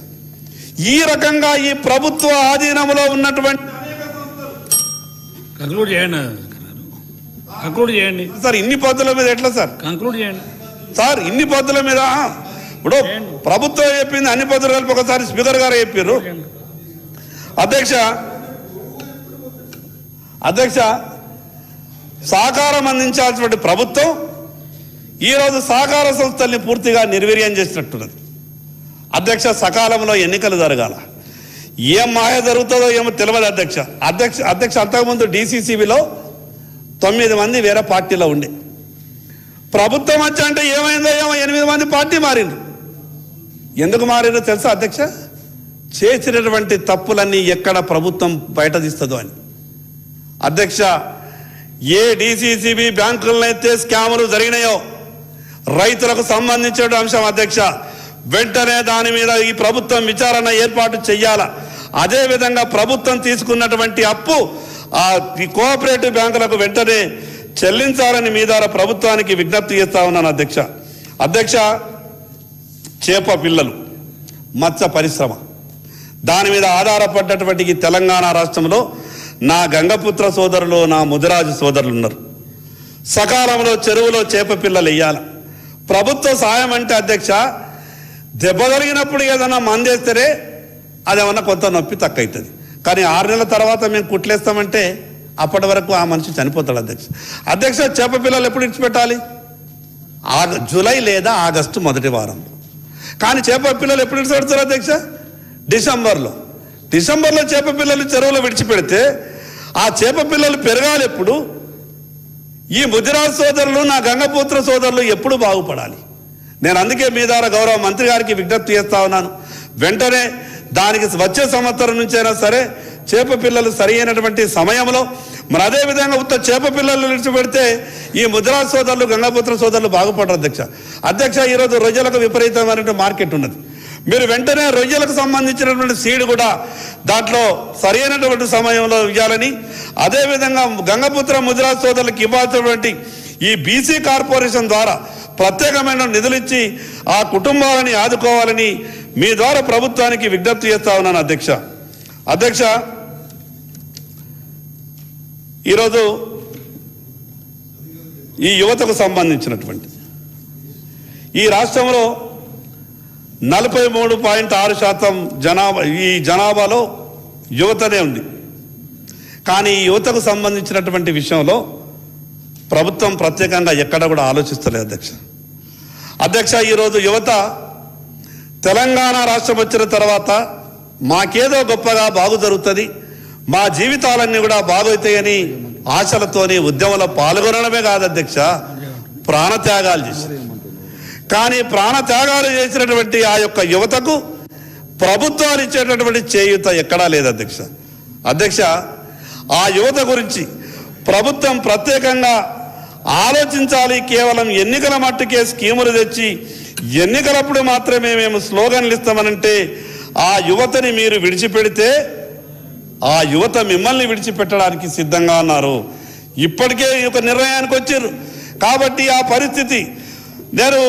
ఈ రకంగా ఈ ప్రభుత్వ ఆధీనంలో ఉన్నటువంటి కంక్లూడ్ చేయండి, కంక్లూడ్ చేయండి సార్ ఇన్ని పద్ధతుల మీద ఎట్లా సార్ కంక్లూడ్ చేయండి సార్ ఇన్ని పద్ధతుల మీద ఇప్పుడు ప్రభుత్వం చెప్పింది అన్ని పద్ధతులు కలిపి ఒకసారి స్పీకర్ గారు చెప్పారు. అధ్యక్ష సహకారం అందించాల్సినటువంటి ప్రభుత్వం ఈరోజు సహకార సంస్థల్ని పూర్తిగా నిర్వీర్యం చేసినట్టున్నది. అధ్యక్ష సకాలంలో ఎన్నికలు జరగాల, ఏం మాయ జరుగుతుందో ఏమో తెలియదు అధ్యక్ష అంతకుముందు DCCBలో 9 మంది వేరే పార్టీలో ఉండే, ప్రభుత్వం వచ్చా అంటే ఏమైందో ఏమో 8 మంది పార్టీ మారిండ్రు. ఎందుకు మారిందో తెలుసా అధ్యక్ష? చేసినటువంటి తప్పులన్నీ ఎక్కడ ప్రభుత్వం బయట తీస్తుందో అని. అధ్యక్ష ఏ DCCB బ్యాంకులను అయితే స్కాములు జరిగినాయో రైతులకు సంబంధించిన అంశం అధ్యక్ష వెంటనే దాని మీద ఈ ప్రభుత్వం విచారణ ఏర్పాటు చేయాల. అదేవిధంగా ప్రభుత్వం తీసుకున్నటువంటి అప్పు ఈ కోఆపరేటివ్ బ్యాంకులకు వెంటనే చెల్లించాలని మీ ద్వారా ప్రభుత్వానికి విజ్ఞప్తి చేస్తా ఉన్నాను అధ్యక్ష చేప పిల్లలు మత్స్య పరిశ్రమ దాని మీద ఆధారపడ్డటువంటి ఈ తెలంగాణ రాష్ట్రంలో నా గంగపుత్ర సోదరులు నా ముదిరాజు సోదరులు ఉన్నారు. సకాలంలో చెరువులో చేప పిల్లలు వేయాలి. ప్రభుత్వ సాయం అంటే అధ్యక్ష దెబ్బ కలిగినప్పుడు ఏదైనా మందేస్తేనే అదేమన్నా కొంత నొప్పి తక్కువ అవుతుంది, కానీ 6 నెలల తర్వాత మేము కుట్లేస్తామంటే అప్పటి వరకు ఆ మనిషి చనిపోతాడు అధ్యక్ష చేప పిల్లలు ఎప్పుడు ఇడిచిపెట్టాలి? జూలై లేదా ఆగస్టు మొదటి వారంలో. కానీ చేప పిల్లలు ఎప్పుడు ఇడిచిపెడతారు అధ్యక్ష? డిసెంబర్లో చేప పిల్లలు చెరువులో విడిచిపెడితే ఆ చేప పిల్లలు పెరగాలి ఎప్పుడు? ఈ ముదిరాజ్ సోదరులు నా గంగపుత్ర సోదరులు ఎప్పుడు బాగుపడాలి? నేను అందుకే మీ ద్వారా గౌరవ మంత్రి గారికి విజ్ఞప్తి చేస్తా ఉన్నాను, వెంటనే దానికి వచ్చే సంవత్సరం నుంచైనా సరే చేప పిల్లలు సరి అయినటువంటి సమయంలో మరి అదేవిధంగా ఉత్త చేప పిల్లలు విడిచిపెడితే ఈ ముదిరాజ్ సోదరులు గంగపుత్ర సోదరులు బాగుపడరు అధ్యక్ష ఈరోజు రొయ్యలకు విపరీతమైనటువంటి మార్కెట్ ఉన్నది. మీరు వెంటనే రొయ్యలకు సంబంధించినటువంటి సీడ్ కూడా దాంట్లో సరి అయినటువంటి సమయంలో ఇవ్వాలని, అదేవిధంగా గంగపుత్ర ముదిరాజ్ సోదరులకు ఇవ్వాల్సినటువంటి ఈ BC కార్పొరేషన్ ద్వారా ప్రత్యేకమైన నిధులు ఇచ్చి ఆ కుటుంబాలని ఆదుకోవాలని మీ ద్వారా ప్రభుత్వానికి విజ్ఞప్తి చేస్తా ఉన్నాను అధ్యక్ష ఈరోజు ఈ యువతకు సంబంధించినటువంటి ఈ రాష్ట్రంలో 43.6% ఈ జనాభాలో యువతనే ఉంది. కానీ ఈ యువతకు సంబంధించినటువంటి విషయంలో ప్రభుత్వం ప్రత్యేకంగా ఎక్కడ కూడా ఆలోచిస్తలేదు అధ్యక్ష ఈరోజు యువత తెలంగాణ రాష్ట్రం వచ్చిన తర్వాత మాకేదో గొప్పగా బాగు జరుగుతుంది, మా జీవితాలన్నీ కూడా బాగవుతాయని ఆశలతోని ఉద్యమంలో పాల్గొనడమే కాదు అధ్యక్ష, ప్రాణత్యాగాలు చేశారు. కానీ ప్రాణత్యాగాలు చేసినటువంటి ఆ యొక్క యువతకు ప్రభుత్వాలు ఇచ్చేటటువంటి చేయూత ఎక్కడా లేదు అధ్యక్ష ఆ యువత గురించి ప్రభుత్వం ప్రత్యేకంగా ఆలోచించాలి. కేవలం ఎన్నికల మట్టుకే స్కీములు తెచ్చి ఎన్నికలప్పుడు మాత్రమే మేము స్లోగన్లు ఇస్తామనంటే ఆ యువతని మీరు విడిచిపెడితే ఆ యువత మిమ్మల్ని విడిచిపెట్టడానికి సిద్ధంగా ఉన్నారు. ఇప్పటికే ఒక నిర్ణయానికి వచ్చారు కాబట్టి ఆ పరిస్థితి నేను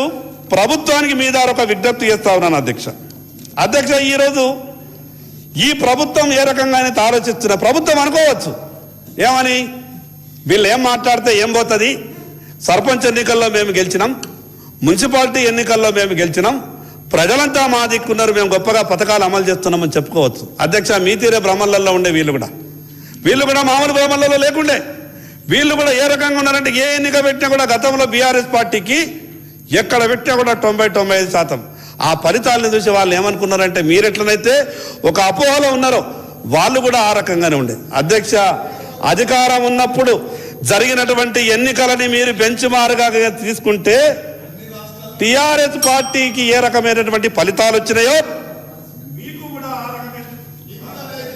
ప్రభుత్వానికి మీ ద్వారా ఒక విజ్ఞప్తి చేస్తా ఉన్నాను అధ్యక్ష ఈరోజు ఈ ప్రభుత్వం ఏ రకంగా అయితే ఆలోచిస్తున్నా ప్రభుత్వం అనుకోవచ్చు ఏమని, వీళ్ళు ఏం మాట్లాడితే ఏం పోతుంది, సర్పంచ్ ఎన్నికల్లో మేము గెలిచినాం, మున్సిపాలిటీ ఎన్నికల్లో మేము గెలిచినాం, ప్రజలంతా మా దిక్కున్నారు, మేము గొప్పగా పథకాలు అమలు చేస్తున్నామని చెప్పుకోవచ్చు అధ్యక్ష. మీ తీరే భ్రమలలో ఉండే వీళ్ళు కూడా మామూలు భ్రమలలో లేకుండే వీళ్ళు కూడా ఏ రకంగా ఉన్నారంటే ఏ ఎన్నిక పెట్టినా కూడా గతంలో BRS పార్టీకి ఎక్కడ పెట్టినా కూడా 90-95% ఆ ఫలితాలను చూసి వాళ్ళు ఏమనుకున్నారంటే మీరు ఎట్లనైతే ఒక అపోహలో ఉన్నారో వాళ్ళు కూడా ఆ రకంగానే ఉండే అధ్యక్ష. అధికారం ఉన్నప్పుడు జరిగినటువంటి ఎన్నికలని మీరు బెంచ్ మార్క్గా తీసుకుంటే TRS పార్టీకి ఏ రకమైనటువంటి ఫలితాలు వచ్చినాయో మీకు కూడా ఆ రకమైన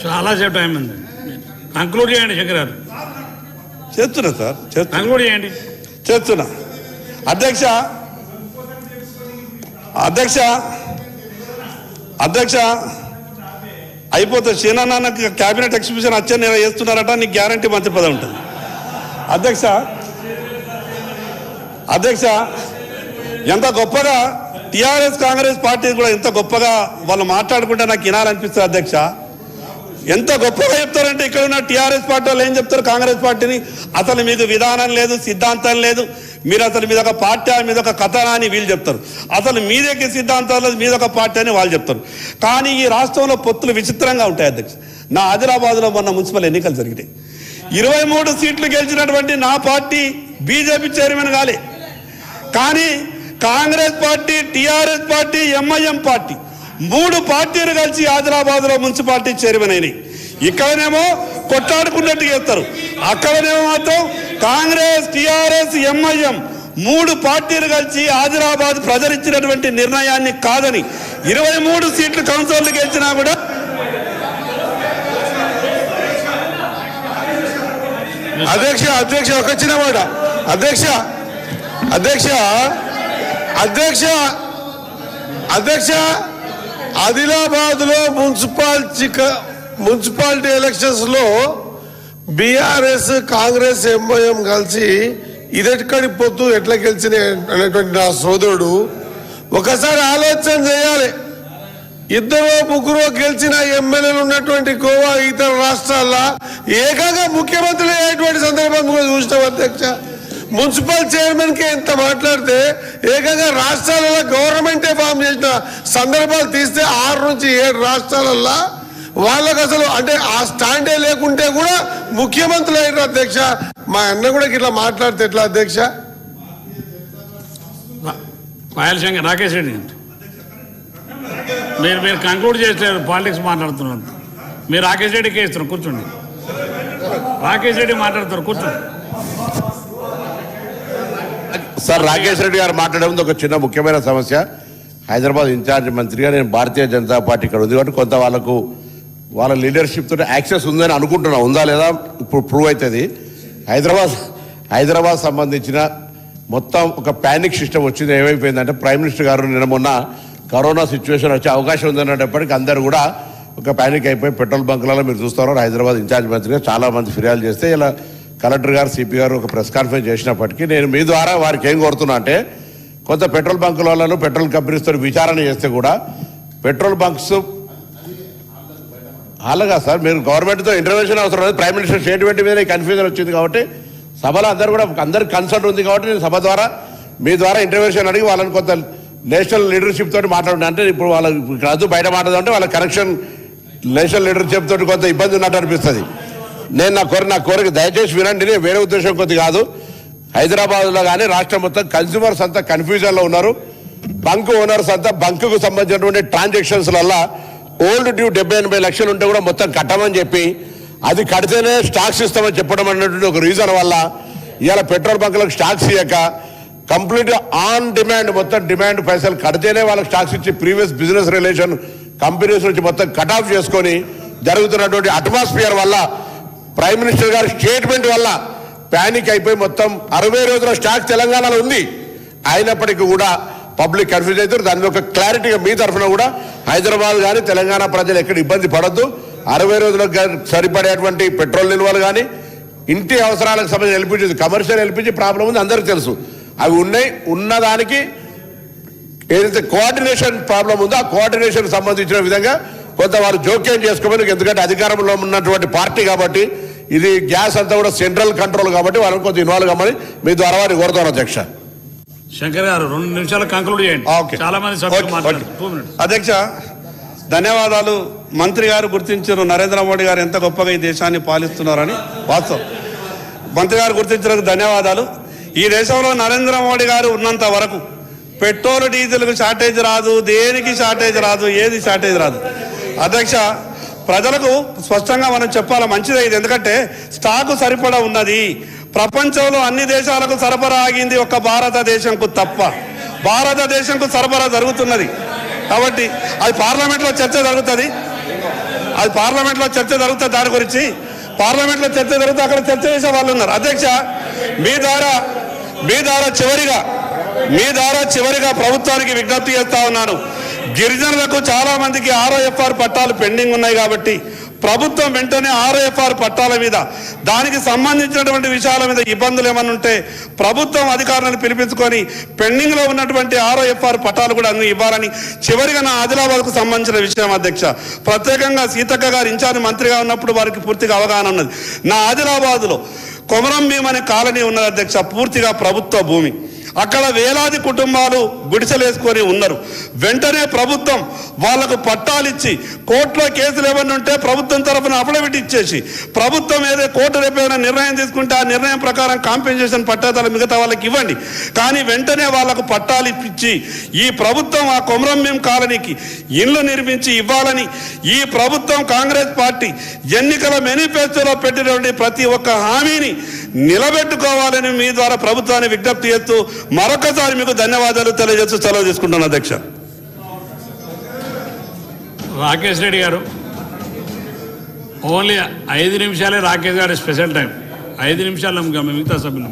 చాలాసేపు టైం ఉంది, కంక్లూడ్ చేయండి శంకర్ గారు. చేస్తున్నా సార్ కంక్లూడ్ చేయండి. చేస్తున్నా అధ్యక్ష అధ్యక్ష అయిపోతుంది సీనాన్నకి క్యాబినెట్ ఎక్స్ప్రెషన్ వచ్చే నేను చేస్తున్నారట, నీకు గ్యారంటీ మంత్రి పదవి ఉంటుంది. అధ్యక్ష ఎంత గొప్పగా టిఆర్ఎస్ కాంగ్రెస్ పార్టీ కూడా ఎంత గొప్పగా వాళ్ళు మాట్లాడుకుంటే నాకు వినాలనిపిస్తుంది. అధ్యక్ష ఎంత గొప్పగా చెప్తారంటే ఇక్కడ ఉన్న టిఆర్ఎస్ పార్టీ వాళ్ళు ఏం చెప్తారు, కాంగ్రెస్ పార్టీని అసలు మీకు విధానం లేదు, సిద్ధాంతం లేదు, మీరు అసలు మీద ఒక పార్టీ మీద ఒక కథనా అని వీళ్ళు చెప్తారు, అసలు మీదకి సిద్ధాంతాలు లేదు, మీద ఒక పార్టీ అని వాళ్ళు చెప్తారు. కానీ ఈ రాష్ట్రంలో పొత్తులు విచిత్రంగా ఉంటాయి. అధ్యక్ష నా ఆదిలాబాద్లో మొన్న మున్సిపల్ ఎన్నికలు జరిగినాయి. 23 సీట్లు గెలిచినటువంటి నా పార్టీ బీజేపీ చైర్మన్ కాలే, కానీ Congress party, TRS party, MIM party 3 పార్టీలు కలిసి ఆదిలాబాద్లో మున్సిపాలిటీ చైర్మన్ అయినాయి. ఇక్కడనేమో కొట్లాడుకున్నట్టు చేస్తారు, అక్కడనేమో మాత్రం కాంగ్రెస్, టిఆర్ఎస్, ఎంఐఎం 3 పార్టీలు కలిసి ఆదిలాబాద్ ప్రజలు ఇచ్చినటువంటి నిర్ణయాన్ని కాదని 23 సీట్లు కౌన్సిలర్లు గెలిచినా కూడా అధ్యక్ష ఒక చిన్న మాట అధ్యక్ష ఆదిలాబాద్ లో మున్సిపాలిటీ ఎలక్షన్స్ లో బీఆర్ఎస్, కాంగ్రెస్, ఎంఐఎం కలిసి ఇదెక్కడి పొత్తు ఎట్లా గెలిచినాయి అనేటువంటి నా సోదరుడు ఒకసారి ఆలోచన చేయాలి. 2-3 గెలిచిన ఎమ్మెల్యేలు ఉన్నటువంటి గోవా, ఇతర రాష్ట్రాల్లో ఏకంగా ముఖ్యమంత్రులు అయ్యేటువంటి సందర్భం కూడా చూసినాం. అధ్యక్ష మున్సిపల్ చైర్మన్ కి ఎంత మాట్లాడితే ఏకంగా రాష్ట్రాలలో గవర్నమెంటే ఫామ్ చేసిన సందర్భాలు తీస్తే 6 నుంచి 7 రాష్ట్రాలల్లో వాళ్ళకు అసలు అంటే ఆ స్టాండే లేకుంటే కూడా ముఖ్యమంత్రులు అయ్యారు. అధ్యక్ష మా అన్న కూడా ఇట్లా మాట్లాడితే ఎట్లా అధ్యక్ష? పాయల్ శంకర్ రాకేష్ రెడ్డి మీరు కంక్లూడ్ చేస్తారు, పాలిటిక్స్ మాట్లాడుతున్నారు. మీరు రాకేష్ రెడ్డికి ఇస్తారు, కూర్చోండి. రాకేష్ రెడ్డి మాట్లాడతారు, కూర్చోండి. సార్ రాకేష్ రెడ్డి గారు మాట్లాడే ముందు ఒక చిన్న ముఖ్యమైన సమస్య. హైదరాబాద్ ఇన్ఛార్జ్ మంత్రిగా నేను భారతీయ జనతా పార్టీ ఇక్కడ ఉంది కాబట్టి కొంత వాళ్ళ లీడర్షిప్ తోటి యాక్సెస్ ఉందని అనుకుంటున్నా, ఉందా లేదా ఇప్పుడు ప్రూవ్ అవుతుంది. హైదరాబాద్ సంబంధించిన మొత్తం ఒక ప్యానిక్ సిస్టమ్ వచ్చింది. ఏమైపోయిందంటే ప్రైమ్ మినిస్టర్ గారు నిన్న మొన్న కరోనా సిచ్యువేషన్ వచ్చే అవకాశం ఉందనేటప్పటికీ అందరూ కూడా ఒక ప్యానిక్ అయిపోయి పెట్రోల్ బంకులలో మీరు చూస్తున్నారు. హైదరాబాద్ ఇన్ఛార్జ్ మంత్రిగా చాలా మంది ఫిర్యాదు చేస్తే ఇలా కలెక్టర్ గారు, సిపి గారు ఒక ప్రెస్ కాన్ఫరెన్స్ చేసినప్పటికీ నేను మీ ద్వారా వారికి ఏం కోరుతున్నా అంటే కొంత పెట్రోల్ బంకులను పెట్రోల్ కంపెనీస్తో విచారణ చేస్తే కూడా పెట్రోల్ బంక్స్ అలాగా సార్ మీరు గవర్నమెంట్తో ఇంటర్వెన్షన్ అవసరం లేదు. ప్రైమ్ మినిస్టర్ స్టేట్మెంట్ మీద కన్ఫ్యూజన్ వచ్చింది కాబట్టి సభలో అందరికి కన్సల్ట్ ఉంది కాబట్టి నేను సభ ద్వారా మీ ద్వారా ఇంటర్వెన్షన్ అడిగి వాళ్ళని కొంత నేషనల్ లీడర్షిప్ తోటి మాట్లాడుతున్నా. అంటే ఇప్పుడు వాళ్ళకి కాదు బయట మాట్లాడుతుంటే వాళ్ళ కనెక్షన్ నేషనల్ లీడర్షిప్ తోటి కొంత ఇబ్బంది ఉన్నట్టు అనిపిస్తుంది. నేను నా కోరిక దయచేసి వినండి, నేను వేరే ఉద్దేశం కొద్ది కాదు. హైదరాబాద్లో కానీ రాష్ట్రం మొత్తం కన్స్యూమర్స్ అంతా కన్ఫ్యూజన్లో ఉన్నారు. బంక్ ఓనర్స్ అంతా బంకుకు సంబంధించినటువంటి ట్రాన్సాక్షన్స్ వల్ల ఓల్డ్ డ్యూ 70-80 లక్షలు ఉంటే కూడా మొత్తం కట్టమని చెప్పి అది కడితేనే స్టాక్స్ ఇస్తామని చెప్పడం అనేటువంటి ఒక రీజన్ వల్ల ఇవాళ పెట్రోల్ బంకులకు స్టాక్స్ ఇవ్వక కంప్లీట్ ఆన్ డిమాండ్ మొత్తం డిమాండ్ పైసలు కడితేనే వాళ్ళకి స్టాక్స్ ఇచ్చి ప్రీవియస్ బిజినెస్ రిలేషన్ కంపెనీస్ నుంచి మొత్తం కట్ ఆఫ్ చేసుకొని జరుగుతున్నటువంటి అట్మాస్ఫియర్ వల్ల ప్రైమ్ మినిస్టర్ గారి స్టేట్మెంట్ వల్ల ప్యానిక్ అయిపోయి మొత్తం 60 రోజుల స్టాక్ తెలంగాణలో ఉంది. అయినప్పటికీ కూడా పబ్లిక్ కన్ఫ్యూజ్ అవుతారు. దాని ఒక క్లారిటీగా మీ తరఫున కూడా హైదరాబాద్ కానీ తెలంగాణ ప్రజలు ఎక్కడ ఇబ్బంది పడద్దు. 60 రోజులకు సరిపడేటువంటి పెట్రోల్ నిల్వలు కానీ ఇంటి అవసరాలకు సంబంధించిన ఎల్పిజి, కమర్షియల్ ఎల్పిజి ప్రాబ్లం ఉంది అందరికీ తెలుసు. అవి ఉన్నాయి. ఉన్నదానికి ఏదైతే కోఆర్డినేషన్ ప్రాబ్లం ఉందో ఆ కోఆర్డినేషన్ సంబంధించిన విధంగా కొంత వారు జోక్యం చేసుకోమని, ఎందుకంటే అధికారంలో ఉన్నటువంటి పార్టీ కాబట్టి ఇది గ్యాస్ అంతా కూడా సెంట్రల్ కంట్రోల్ కాబట్టి వాళ్ళని కొంత ఇన్వాల్వ్ కామని మీ ద్వారా వారిని కోరుతాను. అధ్యక్ష శంకర్ గారు 2 నిమిషాలు కంక్లూడ్ చేయండి. చాలా మంది సభ్యులు మాట్లాడారు. అధ్యక్ష ధన్యవాదాలు. మంత్రి గారు గుర్తించారు నరేంద్ర మోడీ గారు ఎంత గొప్పగా ఈ దేశాన్ని పాలిస్తున్నారని. వాస్తవం మంత్రి గారు గుర్తించినందుకు ధన్యవాదాలు. ఈ దేశంలో నరేంద్ర మోడీ గారు ఉన్నంత వరకు పెట్రోల్ డీజిల్కు షార్టేజ్ రాదు, దేనికి షార్టేజ్ రాదు, ఏది షార్టేజ్ రాదు. అధ్యక్ష ప్రజలకు స్పష్టంగా మనం చెప్పాలి, మంచిదే ఇది. ఎందుకంటే స్టాకు సరిపడా ఉన్నది. ప్రపంచంలో అన్ని దేశాలకు సరఫరా ఆగింది ఒక్క భారతదేశంకు తప్ప. భారతదేశంకు సరఫరా జరుగుతున్నది కాబట్టి అది పార్లమెంట్లో చర్చ జరుగుతుంది. దాని గురించి పార్లమెంట్లో చర్చ జరుగుతుంది. అక్కడ చర్చ చేసే వాళ్ళు ఉన్నారు. అధ్యక్ష మీ ద్వారా చివరిగా ప్రభుత్వానికి విజ్ఞప్తి చేస్తా ఉన్నాను. గిరిజనులకు చాలా మందికి ROFR పట్టాలు పెండింగ్ ఉన్నాయి కాబట్టి ప్రభుత్వం వెంటనే ROFR పట్టాల మీద దానికి సంబంధించినటువంటి విషయాల మీద ఇబ్బందులు ఏమన్నా ఉంటే ప్రభుత్వం అధికారులను పిలిపించుకొని పెండింగ్ లో ఉన్నటువంటి ROFR పట్టాలు కూడా అన్ని ఇవ్వాలని చివరిగా నా ఆదిలాబాద్కు సంబంధించిన విషయం అధ్యక్ష, ప్రత్యేకంగా సీతక్క గారు ఇన్ఛార్జ్ మంత్రిగా ఉన్నప్పుడు వారికి పూర్తిగా అవగాహన ఉన్నది. నా ఆదిలాబాద్లో కొమరం భీం అనే కాలనీ ఉన్నది అధ్యక్ష, పూర్తిగా ప్రభుత్వ భూమి. అక్కడ వేలాది కుటుంబాలు గుడిసెలేసుకొని ఉన్నారు. వెంటనే ప్రభుత్వం వాళ్లకు పట్టాలిచ్చి కోర్టులో కేసులు ఏమన్నా ఉంటే ప్రభుత్వం తరఫున అఫిడవిట్ ఇచ్చేసి ప్రభుత్వం ఏదో కోర్టు రేపైనా నిర్ణయం తీసుకుంటే ఆ నిర్ణయం ప్రకారం కాంపెన్సేషన్ పట్టాదారులు మిగతా వాళ్ళకి ఇవ్వండి. కానీ వెంటనే వాళ్లకు పట్టాలు ఇప్పించి ఈ ప్రభుత్వం ఆ కొమరం భీం కాలనీకి ఇళ్లు నిర్మించి ఇవ్వాలని ఈ ప్రభుత్వం కాంగ్రెస్ పార్టీ ఎన్నికల మేనిఫెస్టోలో పెట్టినటువంటి ప్రతి ఒక్క హామీని నిలబెట్టుకోవాలని మీ ద్వారా ప్రభుత్వాన్ని విజ్ఞప్తి చేస్తూ మరొకసారి మీకు ధన్యవాదాలు తెలియజేస్తూ సెలవు తీసుకుంటున్నాను అధ్యక్ష. రాకేష్ రెడ్డి గారు ఓన్లీ 5 నిమిషాలే రాకేష్ గారి స్పెషల్ టైం. 5 నిమిషాలు మిగతా సభ్యులు